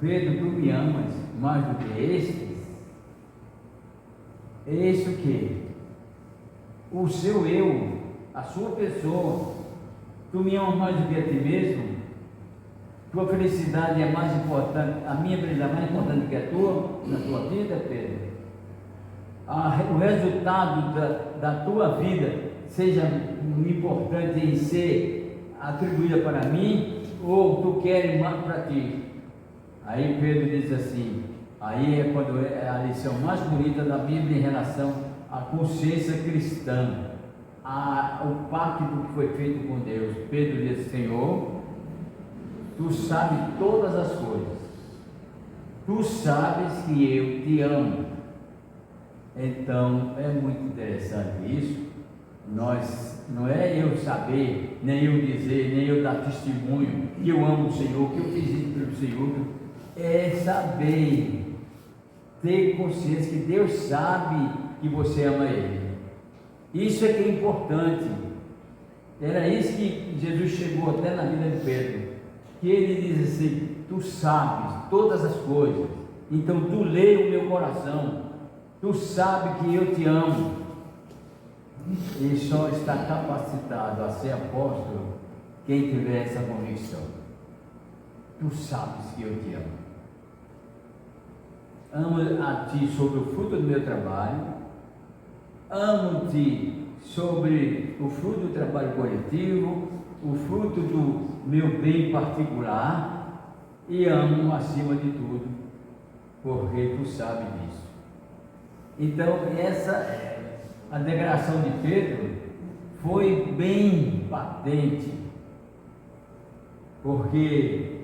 Pedro, tu me amas mais do que estes? Este o quê? O seu eu, a sua pessoa. Tu me amas mais do que a ti mesmo? Tua felicidade é mais importante, a minha felicidade é mais importante que a tua, na tua vida, Pedro? O resultado da tua vida seja importante em ser atribuída para mim, ou tu queres mais para ti? Aí Pedro diz assim, aí é quando é a lição mais bonita da Bíblia em relação à consciência cristã, o pacto que foi feito com Deus. Pedro diz: Senhor, tu sabes todas as coisas, tu sabes que eu te amo. Então é muito interessante isso. Não é eu saber, nem eu dizer, nem eu dar testemunho que eu amo o Senhor, que eu fiz isso pelo Senhor. É saber, ter consciência que Deus sabe que você ama Ele. Isso é que é importante. Era isso que Jesus chegou até na vida de Pedro, que ele diz assim: tu sabes todas as coisas, então tu lê o meu coração, tu sabes que eu te amo. E só está capacitado a ser apóstolo quem tiver essa convicção. Tu sabes que eu te amo. amo a Ti sobre o fruto do meu trabalho, amo-te sobre o fruto do trabalho coletivo, o fruto do meu bem particular, e amo acima de tudo, porque Tu sabes disso. Então, a declaração de Pedro foi bem patente, porque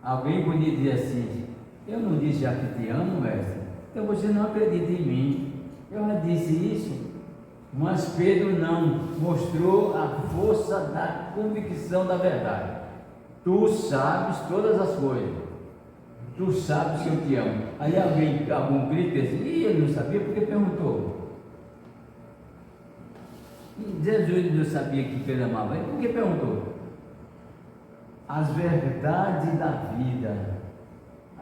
alguém podia dizer assim: eu não disse já que te amo, mestre, então você não acredita em mim. Eu já disse isso, mas Pedro não, mostrou a força da convicção da verdade. Tu sabes todas as coisas, tu sabes que eu te amo. Aí algum grita assim: e ele não sabia porque perguntou. Jesus não sabia que Pedro amava ele, por que perguntou? As verdades da vida,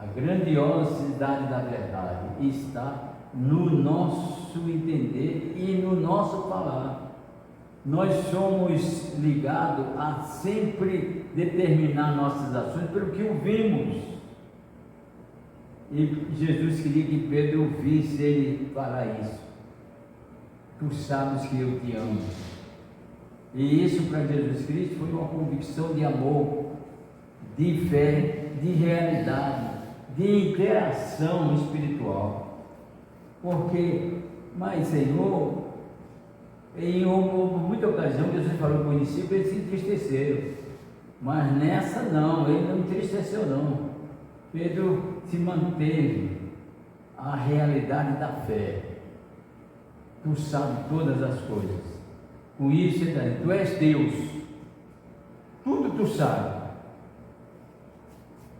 a grandiosidade da verdade está no nosso entender e no nosso falar. Nós somos ligados a sempre determinar nossas ações pelo que ouvimos. E Jesus queria que Pedro ouvisse ele falar isso. Tu sabes que eu te amo. E isso para Jesus Cristo foi uma convicção de amor, de fé, de realidade, de interação espiritual. Porque, mas Senhor, em muita ocasião Jesus falou com o discípulo, eles se entristeceram. Mas nessa não, ele não entristeceu não. Pedro se manteve a realidade da fé. Tu sabes todas as coisas. Com isso, tu és Deus. Tudo tu sabes.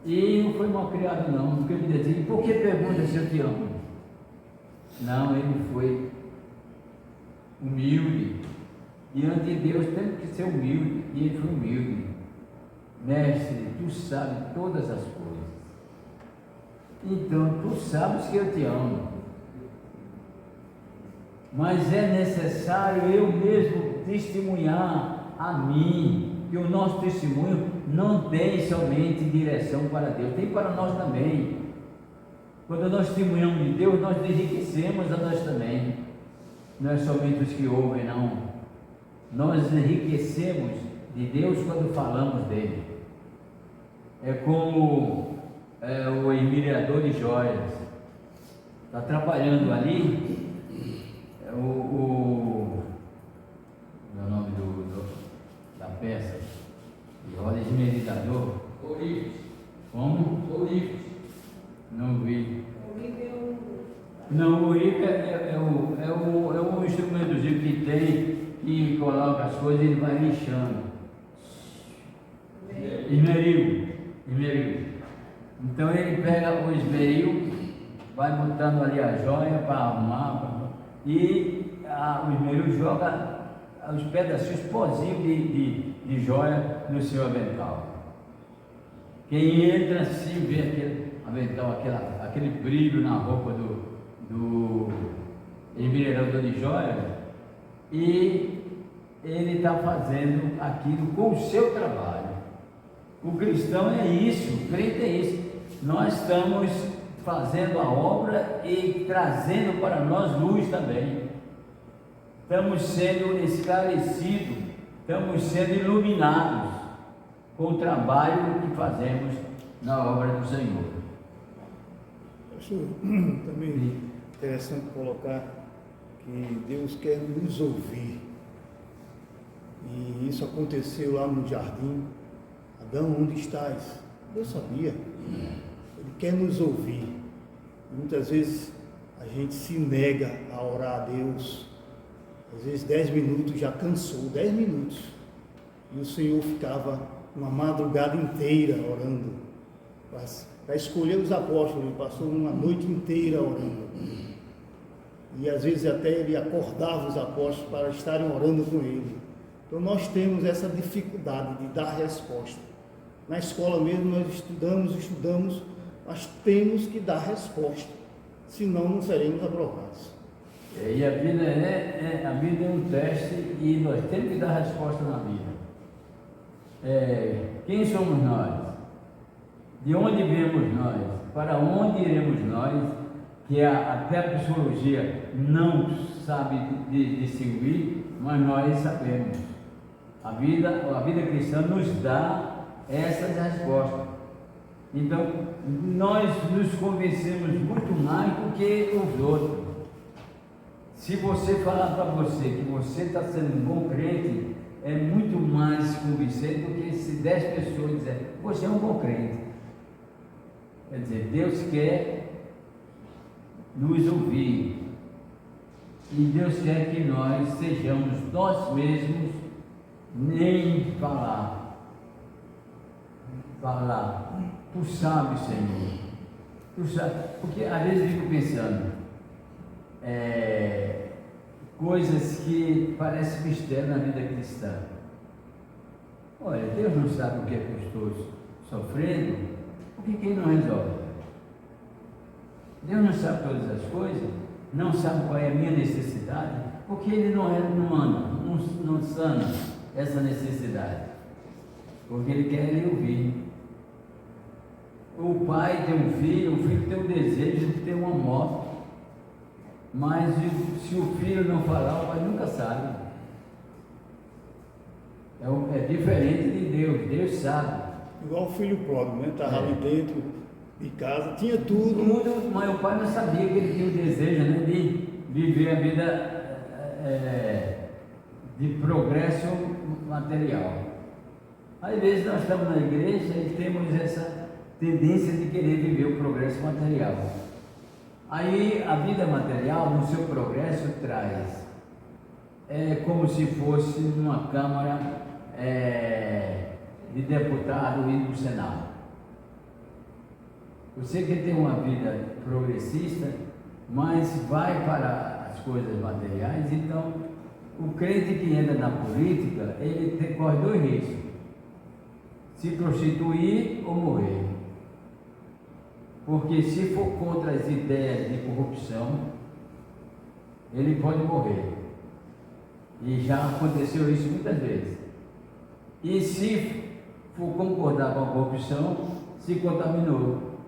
E não foi mal criado não, porque ele dizia: por que pergunta se eu te amo? Não, ele foi humilde. Diante de Deus temos que ser humilde. E ele foi humilde. Mestre, tu sabes todas as coisas. Então, tu sabes que eu te amo. Mas é necessário eu mesmo testemunhar a mim, que o nosso testemunho não tem somente direção para Deus, tem para nós também. Quando nós testemunhamos de Deus, nós enriquecemos a nós também. Não é somente os que ouvem, não. Nós enriquecemos de Deus quando falamos dele. É como o enmireador de joias está trabalhando ali. O nome da peça, olha, esmerilhador. Ourives. Como? Ourives. Não vi. Ourives é o... Não, o ourives é um instrumentozinho que tem, que coloca as coisas e ele vai lixando. Esmeril. Então ele pega o esmeril, vai botando ali a joia para arrumar, e o esmeril joga os pedacinhos pozinhos de joia no seu avental. Quem entra assim vê aquele avental, aquele brilho na roupa do esmerilhador de joia, e ele está fazendo aquilo com o seu trabalho. O cristão é isso, o crente é isso. Nós estamos fazendo a obra e trazendo para nós luz também. Estamos sendo esclarecidos, estamos sendo iluminados com o trabalho que fazemos na obra do Senhor. Acho também interessante colocar que Deus quer nos ouvir. E isso aconteceu lá no jardim. Adão, onde estás? Deus sabia. Ele quer nos ouvir. Muitas vezes a gente se nega a orar a Deus. Às vezes 10 minutos já cansou, 10 minutos. E o Senhor ficava uma madrugada inteira orando. Para escolher os apóstolos, ele passou uma noite inteira orando. E às vezes até ele acordava os apóstolos para estarem orando com ele. Então nós temos essa dificuldade de dar resposta. Na escola mesmo nós estudamos, mas temos que dar resposta, senão não seremos aprovados. E a vida é um teste e nós temos que dar resposta na vida. Quem somos nós? De onde viemos nós? Para onde iremos nós? que até a psicologia não sabe distinguir, mas nós sabemos. A vida cristã nos dá essas respostas. Então, nós nos convencemos muito mais do que os outros. Se você falar para você que você está sendo um bom crente, é muito mais convincente do que se 10 pessoas disserem, você é um bom crente. Quer dizer, Deus quer nos ouvir. E Deus quer que nós sejamos nós mesmos, nem falar. Tu sabes, Senhor. Tu sabes. Porque às vezes eu fico pensando, coisas que parecem mistério na vida cristã. Olha, Deus não sabe o que é que eu estou sofrendo, por que Ele não resolve? Deus não sabe todas as coisas, não sabe qual é a minha necessidade, porque Ele não sana essa necessidade, porque Ele quer lhe ouvir. O pai tem um filho, o filho tem um desejo de ter uma moto, mas se o filho não falar, o pai nunca sabe. É diferente de Deus, Deus sabe. Igual o filho pródigo, né? Estava ali dentro de casa, tinha tudo. Mas o pai não sabia que ele tinha o desejo, né, de viver a vida de progresso material. Às vezes nós estamos na igreja e temos essa tendência de querer viver o progresso material. Aí a vida material, no seu progresso, traz como se fosse numa Câmara de deputado e do Senado. Você quer ter uma vida progressista, mas vai para as coisas materiais. Então, o crente que entra na política, ele corre 2 riscos: se prostituir ou morrer. Porque se for contra as ideias de corrupção, ele pode morrer. E já aconteceu isso muitas vezes. E se for concordar com a corrupção, se contaminou,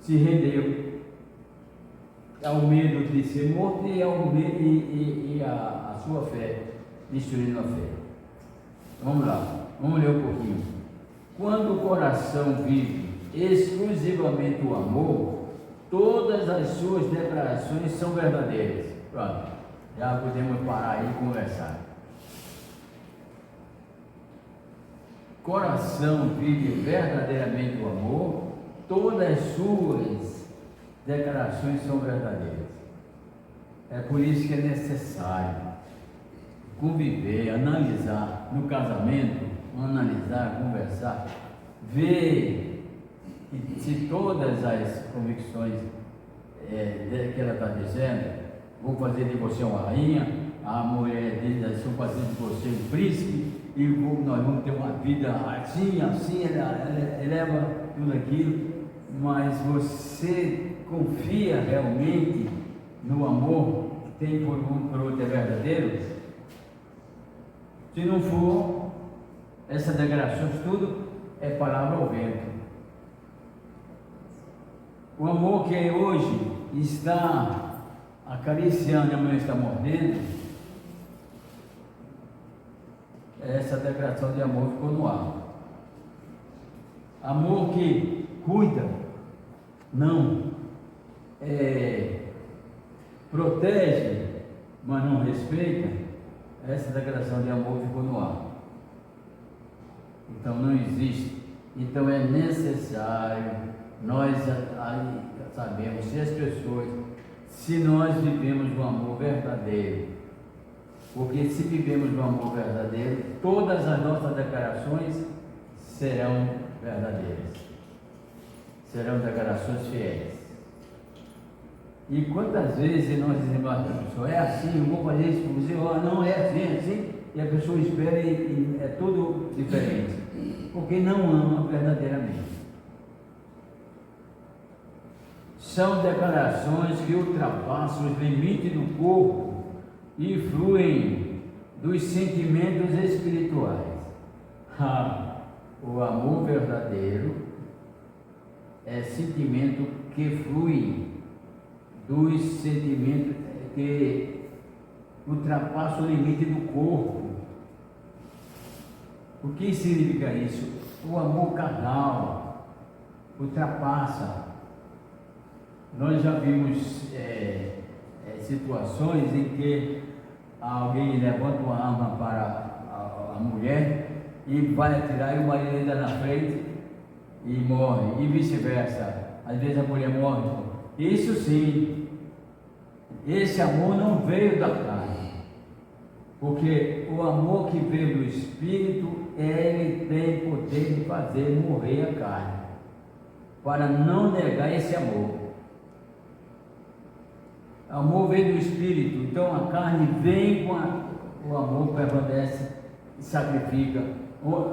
se rendeu ao medo de ser morto e a sua fé, destruindo a fé. Vamos lá, vamos ler um pouquinho. Quando o coração vive exclusivamente o amor, todas as suas declarações são verdadeiras. Pronto, já podemos parar aí e conversar. Coração vive verdadeiramente o amor, todas as suas declarações são verdadeiras. É por isso que é necessário conviver, analisar no casamento, analisar, conversar, ver se todas as convicções que ela está dizendo, vou fazer de você uma rainha, a mulher diz, vou fazer de você um príncipe, e nós vamos ter uma vida assim, ela eleva tudo aquilo, mas você confia realmente no amor que tem por outro é verdadeiro? Se não for, essas declarações tudo é palavra ao vento. O amor que hoje está acariciando e amanhã está mordendo, essa declaração de amor ficou no ar. Amor que cuida, não protege, mas não respeita, essa declaração de amor ficou no ar. Então não existe. Então é necessário, nós aí sabemos, se nós vivemos um amor verdadeiro, porque se vivemos um amor verdadeiro, todas as nossas declarações serão verdadeiras, serão declarações fiéis. E quantas vezes nós dizemos a pessoa, é assim, eu vou fazer isso para você, não é assim, e a pessoa espera e é tudo diferente, porque não ama verdadeiramente. São declarações que ultrapassam os limites do corpo e fluem dos sentimentos espirituais. O amor verdadeiro é sentimento que flui dos sentimentos que ultrapassam o limite do corpo. O que significa isso? O amor carnal ultrapassa. Nós já vimos situações em que alguém levanta uma arma para a mulher e vai atirar, e o marido ainda na frente e morre, e vice-versa. Às vezes a mulher morre. Isso sim, esse amor não veio da carne, porque o amor que veio do Espírito, ele tem poder de fazer morrer a carne, para não negar esse amor. O amor veio do Espírito, então a carne vem o amor permanece e sacrifica.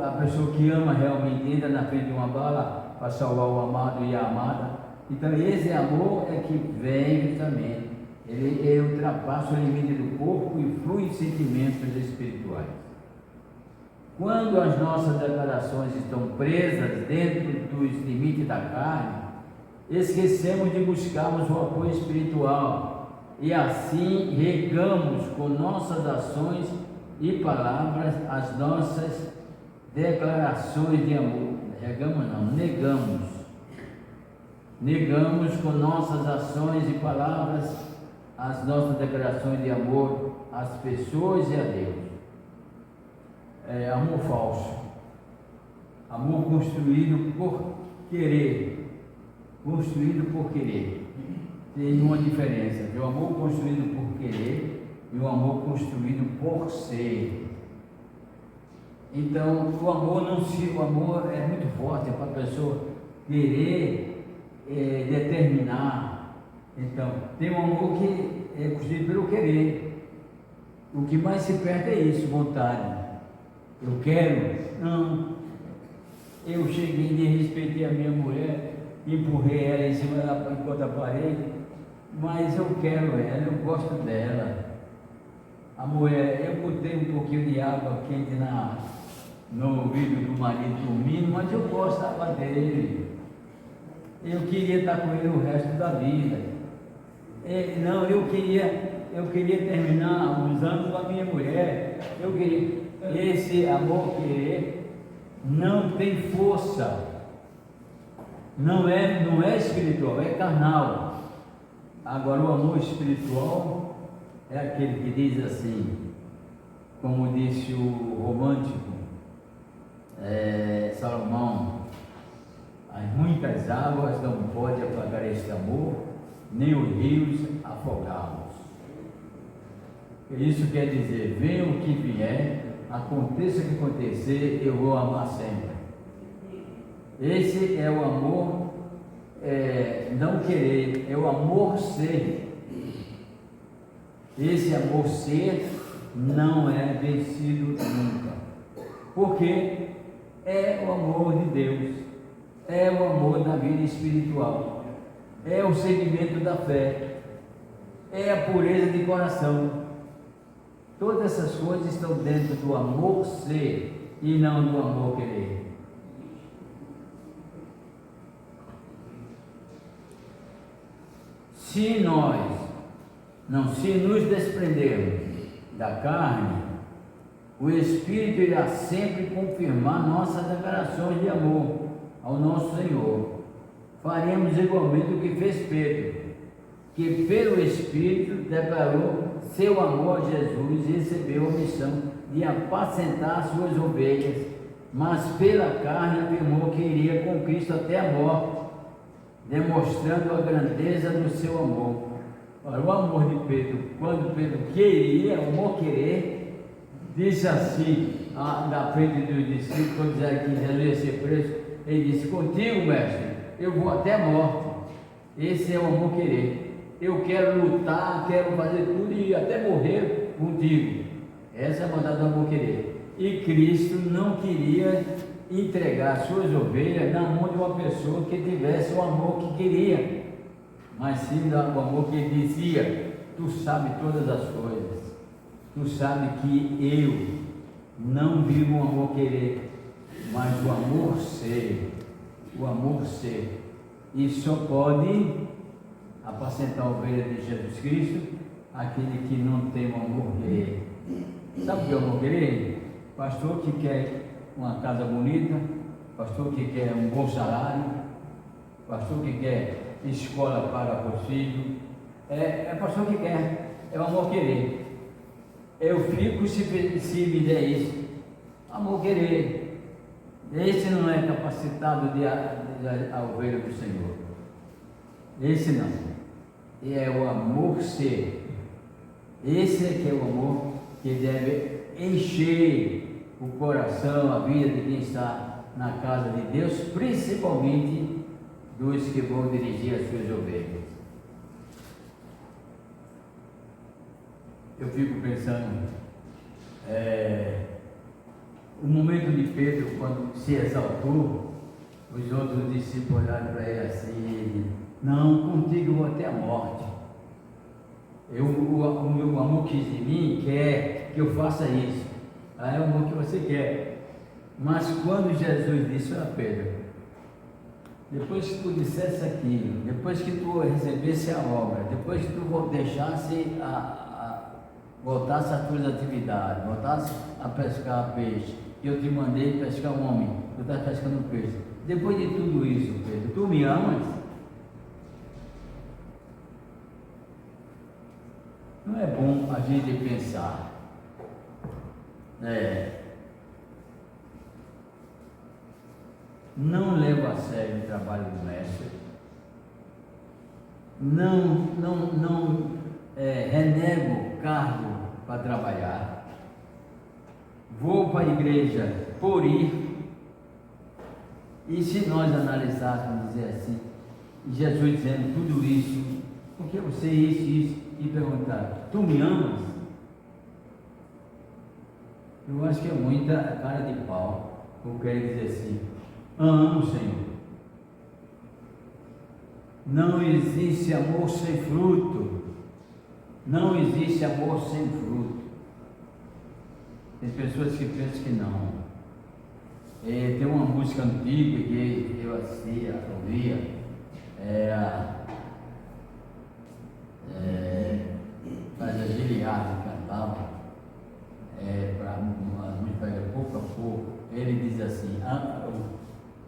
A pessoa que ama realmente entra na frente de uma bala para salvar o amado e a amada. Então esse amor é que vem justamente, ele ultrapassa o limite do corpo e flui em sentimentos espirituais. Quando as nossas declarações estão presas dentro dos limites da carne, esquecemos de buscarmos o apoio espiritual e assim regamos com nossas ações e palavras as nossas declarações de amor. Regamos não, negamos. Negamos com nossas ações e palavras as nossas declarações de amor às pessoas e a Deus. Amor falso, amor construído por querer, tem uma diferença de um amor construído por querer e um amor construído por ser. Então o amor é muito forte, é para a pessoa querer determinar. Então tem um amor que é construído pelo querer. O que mais se perde é isso, vontade. Eu quero, não. Eu cheguei e respeitei a minha mulher, empurrei ela em cima da parede, mas eu quero ela, eu gosto dela. A mulher, eu botei um pouquinho de água quente no ouvido do marido dormindo, mas eu gostava dele. Eu queria estar com ele o resto da vida. Não, eu queria terminar uns anos com a minha mulher. Eu queria. Esse amor querer não tem força, não é espiritual, é carnal. Agora o amor espiritual é aquele que diz assim, como disse o romântico Salomão: as muitas águas não podem apagar este amor, nem os rios afogá-los. Isso quer dizer, venha o que vier, aconteça o que acontecer, eu vou amar sempre. Esse é o amor, não querer, é o amor ser. Esse amor ser não é vencido nunca, porque é o amor de Deus, é o amor da vida espiritual, é o segmento da fé, é a pureza de coração. Todas essas coisas estão dentro do amor ser e não do amor querer. Se nos desprendermos da carne, o Espírito irá sempre confirmar nossas declarações de amor ao nosso Senhor. Faremos igualmente o que fez Pedro, que pelo Espírito declarou seu amor a Jesus e recebeu a missão de apacentar suas ovelhas, mas pela carne afirmou que iria com Cristo até a morte, demonstrando a grandeza do seu amor. Olha, o amor de Pedro, quando Pedro queria, o amor querer, disse assim, na frente dos discípulos, quando disseram que Jesus ia ser preso, ele disse: contigo, mestre, eu vou até a morte. Esse é o amor querer. Eu quero lutar, quero fazer tudo e até morrer contigo. Essa é a vontade do amor querer. E Cristo não queria entregar suas ovelhas na mão de uma pessoa que tivesse o amor que queria, mas sim o amor que ele dizia: tu sabes todas as coisas, tu sabes que eu não vivo o amor querer, mas o amor ser. E só pode apacentar a ovelha de Jesus Cristo, aquele que não tem o amor querer. Sabe o que é o amor querer? Pastor que quer uma casa bonita, pastor que quer um bom salário, pastor que quer escola para os filhos, é pastor que quer, é o amor querer. Eu fico se me der isso, amor querer. Esse não é capacitado de a ovelha do Senhor. Esse não. É o amor ser. Esse é que é o amor que deve encher o coração, a vida de quem está na casa de Deus, principalmente dos que vão dirigir as suas ovelhas. Eu fico pensando, o momento de Pedro, quando se exaltou, os outros discípulos olharam para ele assim: não, contigo eu vou até a morte. O meu amor que de mim quer que eu faça isso. É o amor que você quer. Mas quando Jesus disse: olha Pedro, depois que tu dissesse aquilo, depois que tu recebesse a obra, depois que tu deixasse voltasse às tuas atividades, voltasse a pescar peixe, que eu te mandei pescar um homem, tu estás pescando peixe. Depois de tudo isso, Pedro, tu me amas? Não é bom a gente pensar, não leva a sério o trabalho do mestre, não renego o cargo para trabalhar, vou para a igreja por ir. E se nós analisarmos, dizer assim, Jesus dizendo tudo isso, porque você isso, e perguntar: tu me amas? Eu acho que é muita cara de pau, eu quero dizer assim: amo, Senhor. Não existe amor sem fruto. Não existe amor sem fruto. Tem pessoas que pensam que não. Tem uma música antiga que eu assistia, ouvia, mas a Giliardi cantava, para uma música pouco a pouco. Ele diz assim: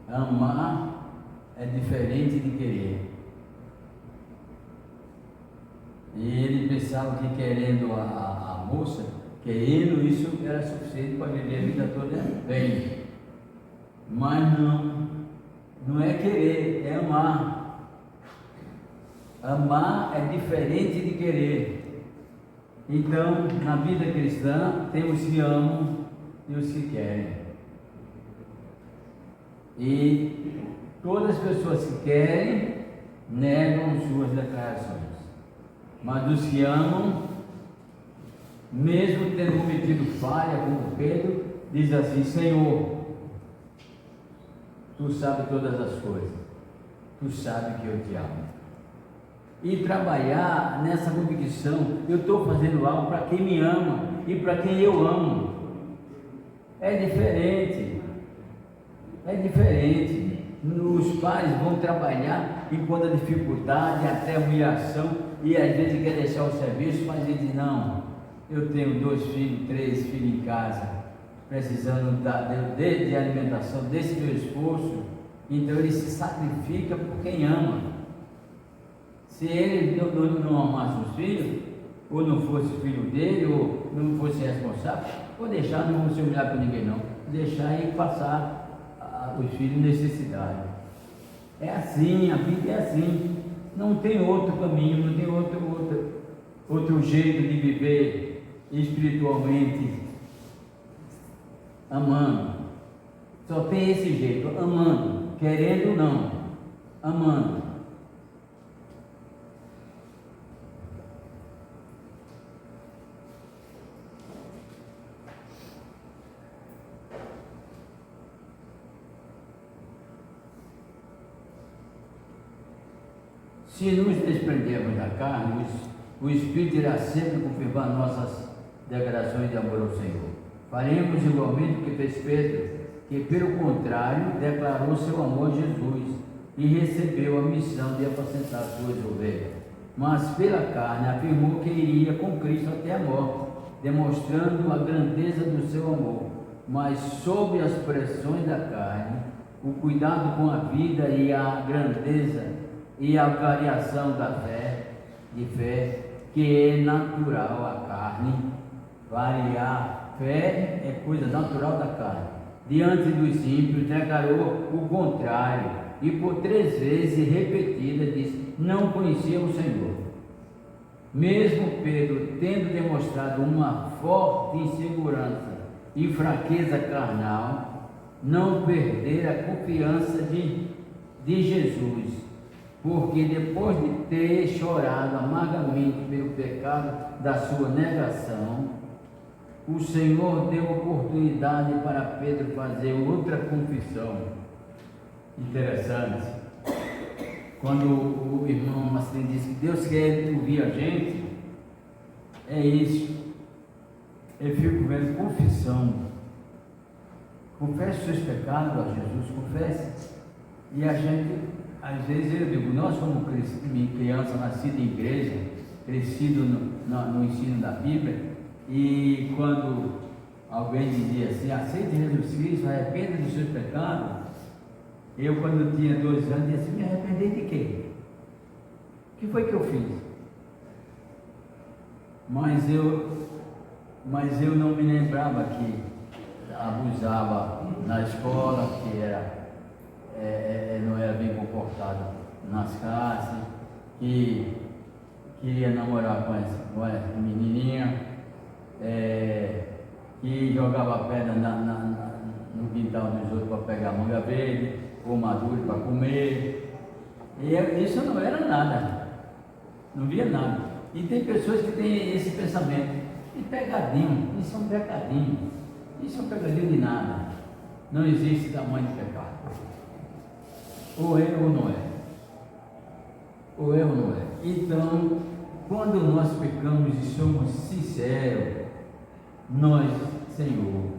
amar é diferente de querer. E ele pensava que querendo a moça, querendo isso era suficiente para viver a vida toda bem. Mas não é querer, é amar. Amar é diferente de querer. Então, na vida cristã, tem os que amam e os que querem. E todas as pessoas que querem negam suas declarações. Mas os que amam, mesmo tendo cometido falha, como Pedro, diz assim: Senhor, tu sabes todas as coisas, tu sabes que eu te amo. E trabalhar nessa convicção: eu estou fazendo algo para quem me ama e para quem eu amo. É diferente. É diferente. Os pais vão trabalhar enquanto a dificuldade, até a humilhação, e às vezes quer deixar o serviço, mas ele diz: não, eu tenho 2 filhos, 3 filhos em casa, precisando de alimentação, desse meu esforço. Então ele se sacrifica por quem ama. Se ele não amasse os filhos, ou não fosse filho dele, ou não fosse responsável, vou deixar, não vou se humilhar para ninguém não, deixar ele passar os filhos necessidade. É assim, a vida é assim. Não tem outro caminho, não tem outro jeito de viver espiritualmente amando. Só tem esse jeito, amando, querendo ou não, amando. Se nos desprendermos da carne, o Espírito irá sempre confirmar nossas declarações de amor ao Senhor. Faremos igualmente o que fez Pedro, que pelo contrário declarou seu amor a Jesus e recebeu a missão de apacentar suas ovelhas. mas pela carne afirmou que iria com Cristo até a morte, demonstrando a grandeza do seu amor. Mas sob as pressões da carne, o cuidado com a vida e a grandeza e a variação da fé, que é natural à carne, variar, fé é coisa natural da carne. Diante dos ímpios declarou o contrário, e por 3 vezes repetida disse: não conhecia o Senhor. Mesmo Pedro, tendo demonstrado uma forte insegurança e fraqueza carnal, não perder a confiança de Jesus, porque depois de ter chorado amargamente pelo pecado da sua negação, o Senhor deu oportunidade para Pedro fazer outra confissão. Interessante. Quando o irmão Marcelino disse que Deus quer ouvir a gente, é isso. Eu fico vendo confissão. Confesse os seus pecados a Jesus, confesse. E a gente, às vezes eu digo, nós como criança nascida em igreja, crescido no ensino da Bíblia, e quando alguém dizia assim: aceite Jesus Cristo, arrependa dos seus pecados, eu, quando tinha 12 anos, disse: me arrepender de quê? O que foi que eu fiz? Mas eu não me lembrava que abusava na escola, que não era bem comportado nas classes, que queria namorar com essa menininha, que jogava pedra no quintal dos outros para pegar manga verde ou maduro para comer. E isso não era nada, não via nada. E tem pessoas que têm esse pensamento: e pegadinho, isso é um pecadinho, isso é um pegadinho de nada, não existe tamanho de pecado. Ou é ou não é, ou é ou não é. Então, quando nós pecamos e somos sinceros, nós, Senhor,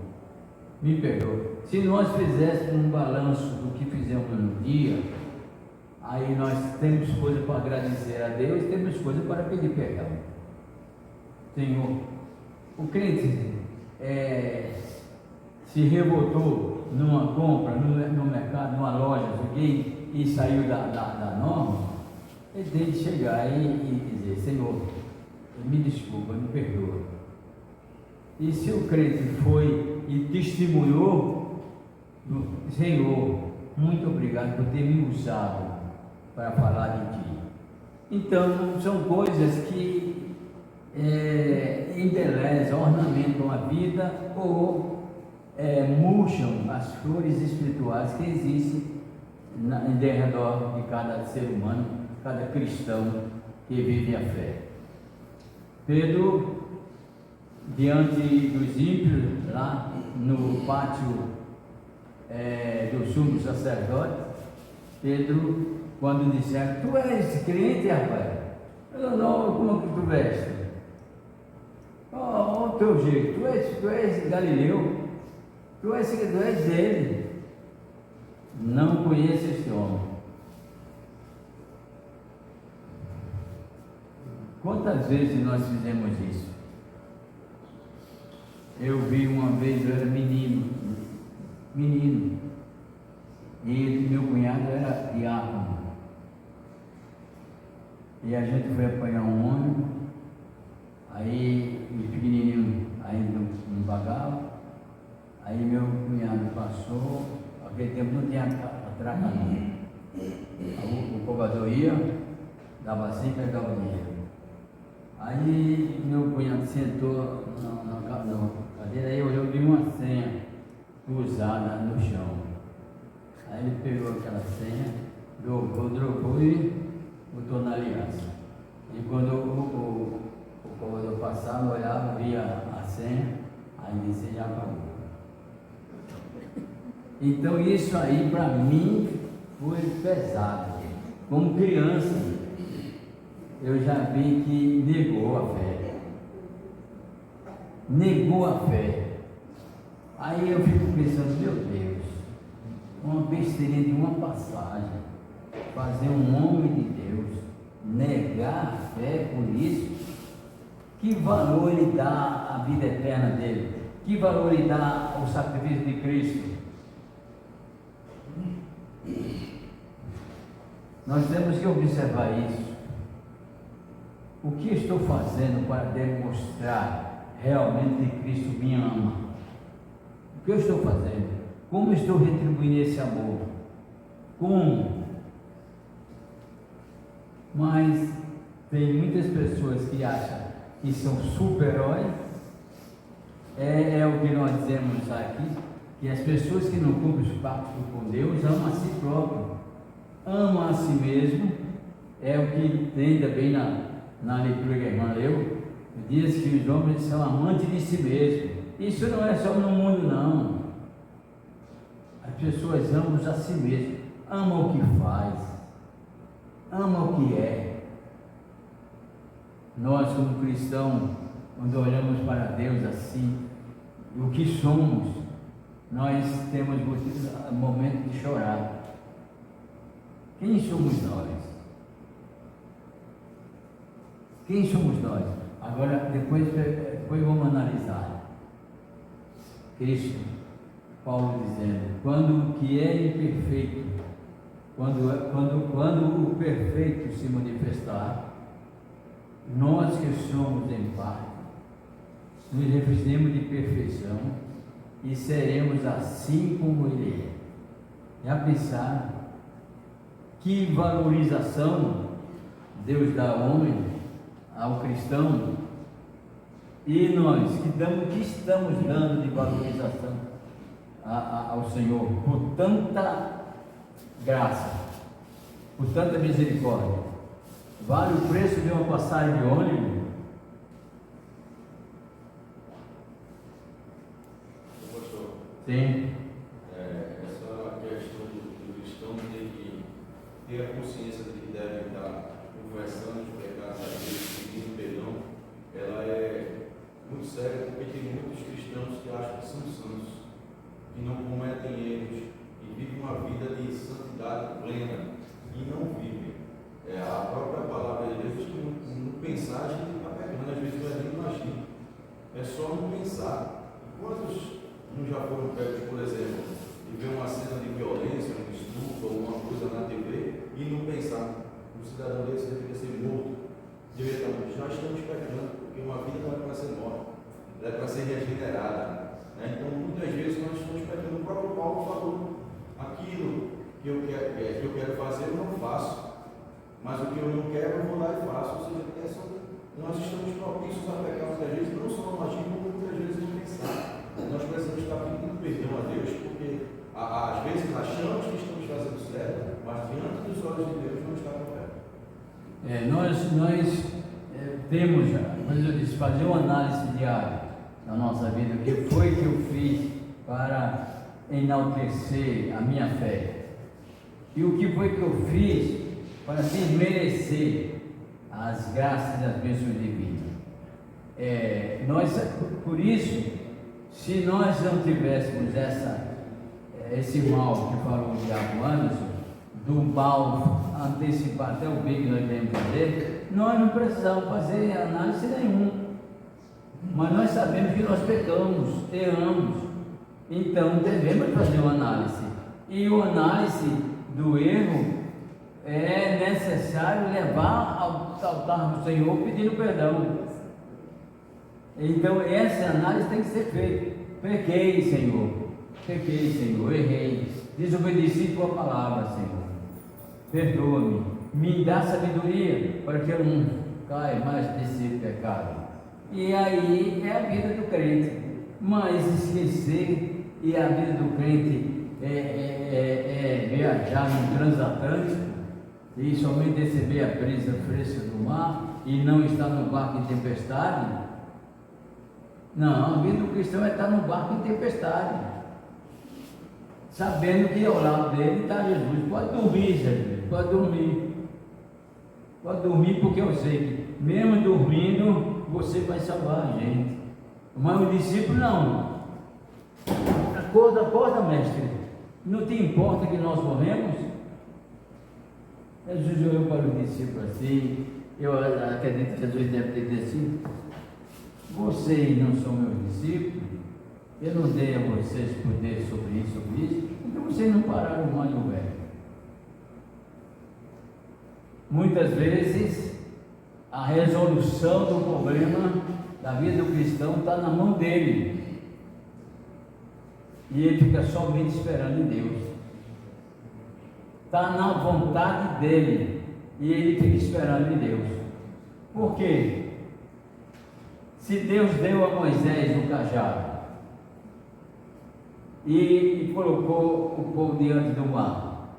me perdoa. Se nós fizéssemos um balanço do que fizemos no dia, aí nós temos coisa para agradecer a Deus, temos coisa para pedir perdão. Senhor, o crente se revoltou numa compra, no mercado, numa loja, e saiu da norma, ele tem que chegar e dizer: Senhor, me desculpa, me perdoa. E se o crente foi e testemunhou, Senhor, muito obrigado por ter me usado para falar de Ti. Então, são coisas que embelezam, ornamentam a vida ou murcham as flores espirituais que existem em derredor de cada ser humano, cada cristão que vive a fé. Pedro, diante dos ímpios, lá no pátio do sumo sacerdote, Pedro, quando disseram: tu és crente, rapaz? Não, como que tu veste? Olha o teu jeito, tu és Galileu, tu és dele. Não conheço este homem. Quantas vezes nós fizemos isso? Eu vi uma vez, eu era menino, e meu cunhado era diácono, e a gente foi apanhar um ônibus, aí o pequenininho ainda não pagava, aí meu cunhado passou, naquele tempo não tinha atraca não, o cobrador ia, dava assim e pegava o dinheiro. Aí meu cunhado sentou na cadeira, aí eu vi uma senha usada no chão. Aí ele pegou aquela senha, dropou e botou na aliança. E quando o cobrador passava, olhava, via a senha, aí disse: já pagou. Então isso aí para mim foi pesado. Como criança, eu já vi que negou a fé. Negou a fé. Aí eu fico pensando: meu Deus, uma besteirinha de uma passagem, fazer um homem de Deus negar a fé por isso, que valor ele dá à vida eterna dele? Que valor ele dá ao sacrifício de Cristo? Nós temos que observar isso. O que estou fazendo para demonstrar realmente que Cristo me ama? O que eu estou fazendo? Como estou retribuindo esse amor? Como? Mas tem muitas pessoas que acham que são super-heróis. É o que nós dizemos aqui, que as pessoas que não cumprem os pactos com Deus amam a si próprio, amam a si mesmo. É o que tem também na leitura que a irmã leu, diz que os homens são amantes de si mesmos. Isso não é só no mundo, não. As pessoas amam a si mesmas, amam o que faz, amam o que é. Nós, como cristãos, quando olhamos para Deus assim, o que somos, nós temos momento de chorar. Quem somos nós? Quem somos nós? Agora, depois vamos analisar. Cristo, Paulo dizendo, quando o que é imperfeito, quando o perfeito se manifestar, nós que somos em parte, nos revestimos de perfeição e seremos assim como Ele é. Já pensaram que valorização Deus dá ao homem, ao cristão? E nós, que estamos dando de valorização ao Senhor por tanta graça, por tanta misericórdia? Vale o preço de uma passagem de ônibus? Sim. Essa questão do cristão tem que ter a consciência de que deve estar confessando os pecados a Deus, pedindo perdão. Ela é muito séria, porque tem muitos cristãos que acham que são santos, que não cometem erros e vivem uma vida de santidade plena e não vivem. A própria palavra de Deus diz que no pensar a gente está pegando, às vezes vai vir no agir. É só não pensar. Quantos não já foram pegos, por exemplo, e ver uma cena de violência, um estupro, alguma coisa na TV e não pensar, um cidadão desse deveria ser morto diretamente? Já estamos pecando, porque uma vida não é para ser morta, ela é para ser regenerada. Então, muitas vezes nós estamos pecando. O próprio Paulo falou: aquilo que eu quero fazer, eu não faço, mas o que eu não quero, eu vou lá e faço. Ou seja, nós estamos propícios a pecar muitas vezes, não só no agir, como muitas vezes no pensar. Nós precisamos estar pedindo perdão a Deus, porque às vezes achamos que estamos fazendo certo, mas diante dos olhos de Deus não está correto. Nós temos, quando eu disse, fazer uma análise diária na nossa vida. O que foi que eu fiz para enaltecer a minha fé? E o que foi que eu fiz para desmerecer as graças e as bênçãos divinas? Por isso, se nós não tivéssemos esse mal que falou o diabo Anderson, do mal antecipar até o bem que nós devemos fazer, nós não precisamos fazer análise nenhuma. Mas nós sabemos que nós pecamos, erramos, então devemos fazer uma análise. E a análise do erro é necessário levar ao altar do Senhor pedindo perdão. Então essa análise tem que ser feita. Pequei, Senhor, errei, desobedeci tua palavra, Senhor, perdoa-me, me dá sabedoria para que eu não caia mais nesse pecado. E aí é a vida do crente. Mas esquecer, e a vida do crente é viajar no transatlântico e somente receber a brisa fresca do mar e não estar no barco em tempestade. Não, a vida do cristão é estar no barco em tempestade, sabendo que ao lado dele está Jesus. Pode dormir, Jesus, pode dormir, porque eu sei que mesmo dormindo você vai salvar a gente. Mas o discípulo não. Acorda, mestre, não te importa que nós morremos? Jesus olhou para os discípulos assim, eu acredito que Jesus deve ter dito assim: vocês não são meus discípulos, eu não dei a vocês poder sobre isso, então vocês não pararam mais no velho. Muitas vezes a resolução do problema da vida do cristão está na mão dele, e ele fica somente esperando em Deus. Está na vontade dele e ele fica esperando em Deus. Por quê? Se Deus deu a Moisés um cajado e colocou o povo diante do mar,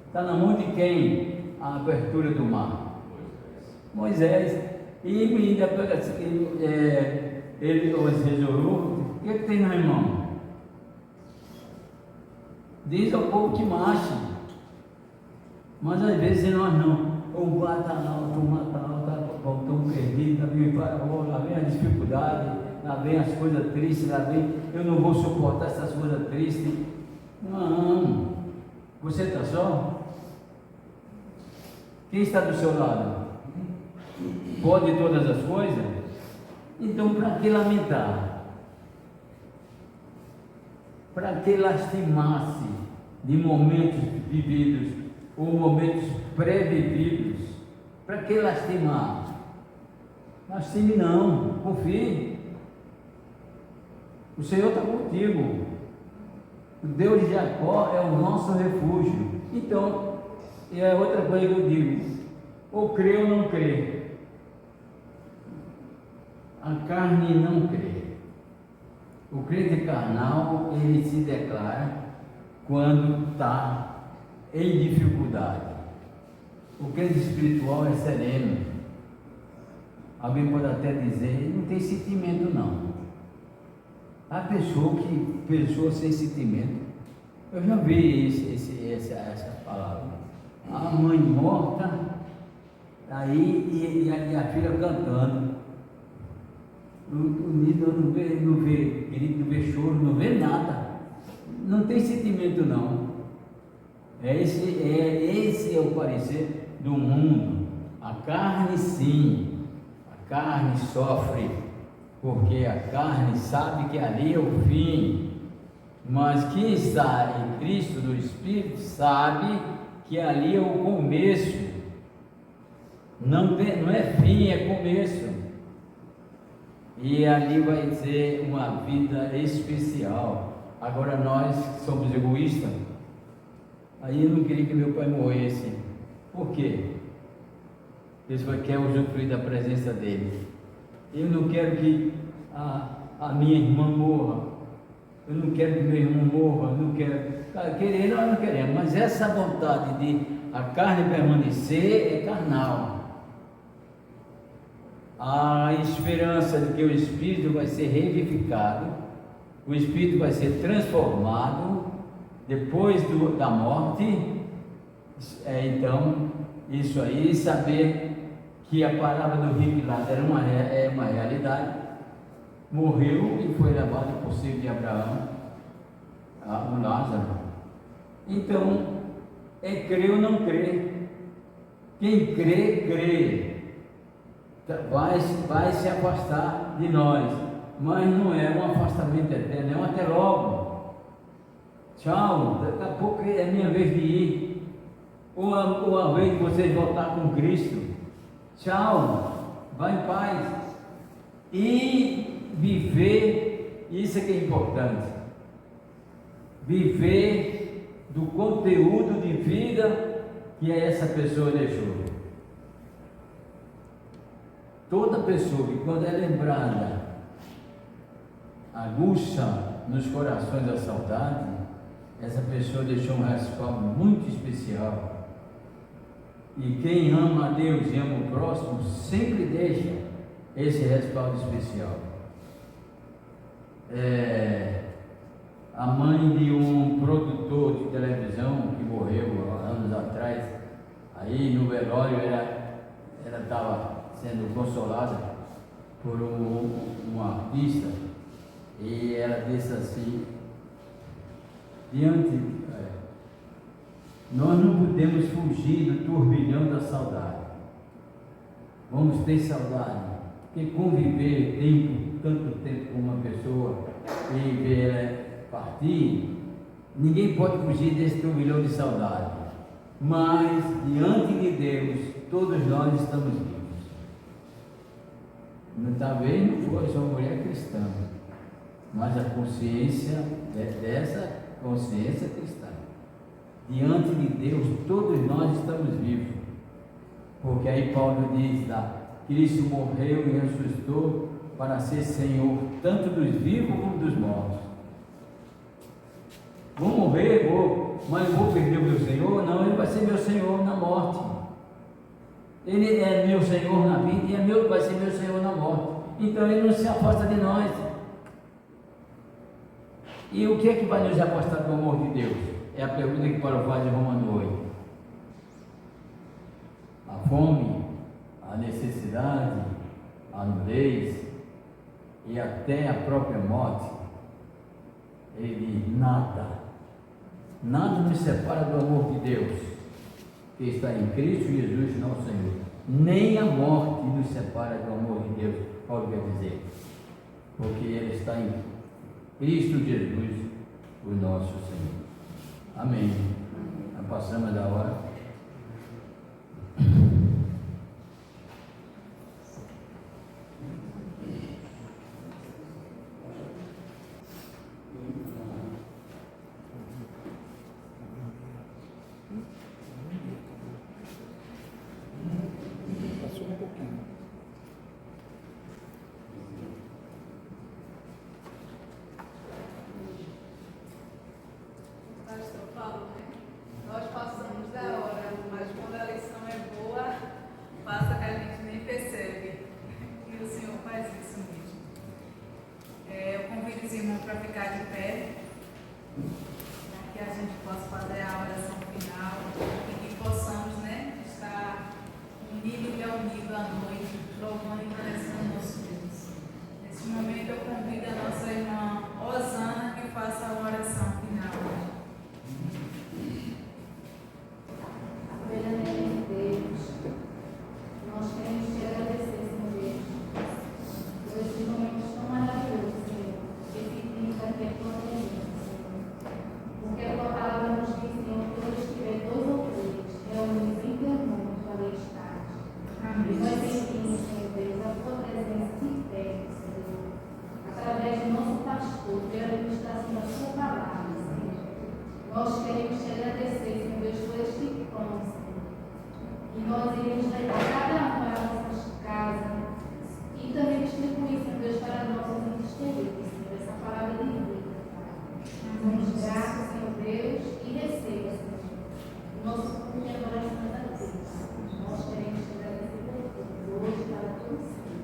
está na mão de quem a abertura do mar? Moisés. E ainda ele os resolveu: o que tem na mão? Diz ao povo que marche, mas às vezes nós não. O mar está alto, o mar está alto, estamos perdidos, lá vem a dificuldade, lá vem as coisas tristes, lá vem, eu não vou suportar essas coisas tristes. Não, você está só? Quem está do seu lado? Pode todas as coisas? Então para que lamentar? Para que lastimar-se de momentos vividos ou momentos pré-vividos? Para que lastimar? Lastime não, confie. O Senhor está contigo. O Deus de Jacó é o nosso refúgio. Então, é outra coisa que eu digo: ou crê ou não crê. A carne não crê. O crente carnal, ele se declara quando está em dificuldade. O crente espiritual é sereno. Alguém pode até dizer: não tem sentimento não. Há pessoa sem sentimento. Eu já vi essa palavra. A mãe morta, aí e a filha cantando. Não vê grito, não vê choro, não vê nada. Não tem sentimento não. Esse é o parecer do mundo. A carne sim, a carne sofre, porque a carne sabe que ali é o fim. Mas quem está em Cristo do Espírito sabe que ali é o começo. Não é fim, é começo. E ali vai ser uma vida especial. Agora nós somos egoístas. Aí eu não queria que meu pai morresse. Por quê? Ele quer usufruir da presença dele. Eu não quero que a minha irmã morra. Eu não quero que meu irmão morra. Eu não quero. Querer nós não queremos, mas essa vontade de a carne permanecer é carnal. A esperança de que o Espírito vai ser revivificado, o Espírito vai ser transformado depois da morte. Então, isso aí, saber que a palavra do rico lá é uma realidade. Morreu e foi levado por filho de Abraão, o Lázaro. Então, é crer ou não crer. Quem crê, crê. Vai se afastar de nós, mas não é um afastamento eterno, é um até logo. Tchau, daqui a pouco é minha vez de ir, ou a vez de vocês voltar com Cristo. Tchau, vai em paz. E viver, isso é que é importante, viver do conteúdo de vida que essa pessoa deixou. Toda pessoa que, quando é lembrada, aguça nos corações a saudade, essa pessoa deixou um respaldo muito especial. E quem ama a Deus e ama o próximo sempre deixa esse respaldo especial. A mãe de um produtor de televisão que morreu há anos atrás, aí no velório ela estava sendo consolada por um artista, e ela disse assim, diante Nós não podemos fugir do turbilhão da saudade. Vamos ter saudade, porque conviver tanto tempo com uma pessoa e ver ela partir, ninguém pode fugir desse turbilhão de saudade. Mas, diante de Deus, todos nós estamos vivos. Talvez não fosse uma mulher cristã, mas a consciência é dessa consciência cristã. Diante de Deus, todos nós estamos vivos. Porque aí Paulo diz lá, Cristo morreu e ressuscitou para ser Senhor, tanto dos vivos como dos mortos. Vou morrer, mas vou perder o meu Senhor? Não, Ele vai ser meu Senhor na morte. Ele é meu Senhor na vida e vai ser meu Senhor na morte. Então Ele não se afasta de nós. E o que é que vai nos afastar do amor de Deus? É a pergunta que Paulo faz em Romanos 8. A fome, a necessidade, a nudez e até a própria morte. Ele diz, nada nos separa do amor de Deus, que está em Cristo Jesus nosso Senhor. Nem a morte nos separa do amor de Deus, Paulo quer dizer, porque Ele está em Cristo Jesus, o nosso Senhor. Amém. Passamos da hora. Passou um pouquinho. Pastor Paulo, né? Nós passamos da hora, mas quando a lição é boa, passa que a gente nem percebe. E o Senhor faz isso mesmo. Eu convido os irmãos para ficar de pé, para que a gente possa fazer a oração final e que possamos, né, estar unidos e unidos à noite, louvando e agradecendo ao nosso Deus. Nesse momento eu convido a nossa irmã Osana que faça a oração final. Verdadeiramente, Deus, nós queremos te agradecer, Senhor Deus, por esses momentos tão maravilhosos, Senhor, que ficamos aqui a tua presença, Senhor. Porque a tua palavra nos diz, Senhor, que onde estiver dois ou três, reunidos em teu nome, tu ali estás. E nós sentimos, Senhor Deus, a tua presença de perto, Senhor, através do nosso pastor, pela administração da tua palavra, Senhor. Nós queremos te agradecer, Senhor Deus, por este pão, Senhor. E nós iremos levar cada um para as nossas casas e também distribuir, Senhor Deus, para nossos entes queridos, Senhor, essa palavra de vida, Pai. Somos gratos, Senhor Deus, e receba, Senhor, o nosso culto e adoração a Deus. Nós queremos te agradecer por tudo, hoje e para todos sempre.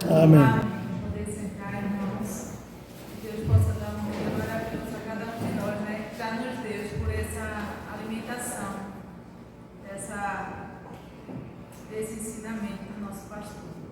Amém. Amém. Poder sentar, irmãos. Que Deus possa dar um dia maravilhoso a cada um de nós, né? Que já nos deu por essa alimentação, desse ensinamento do nosso pastor.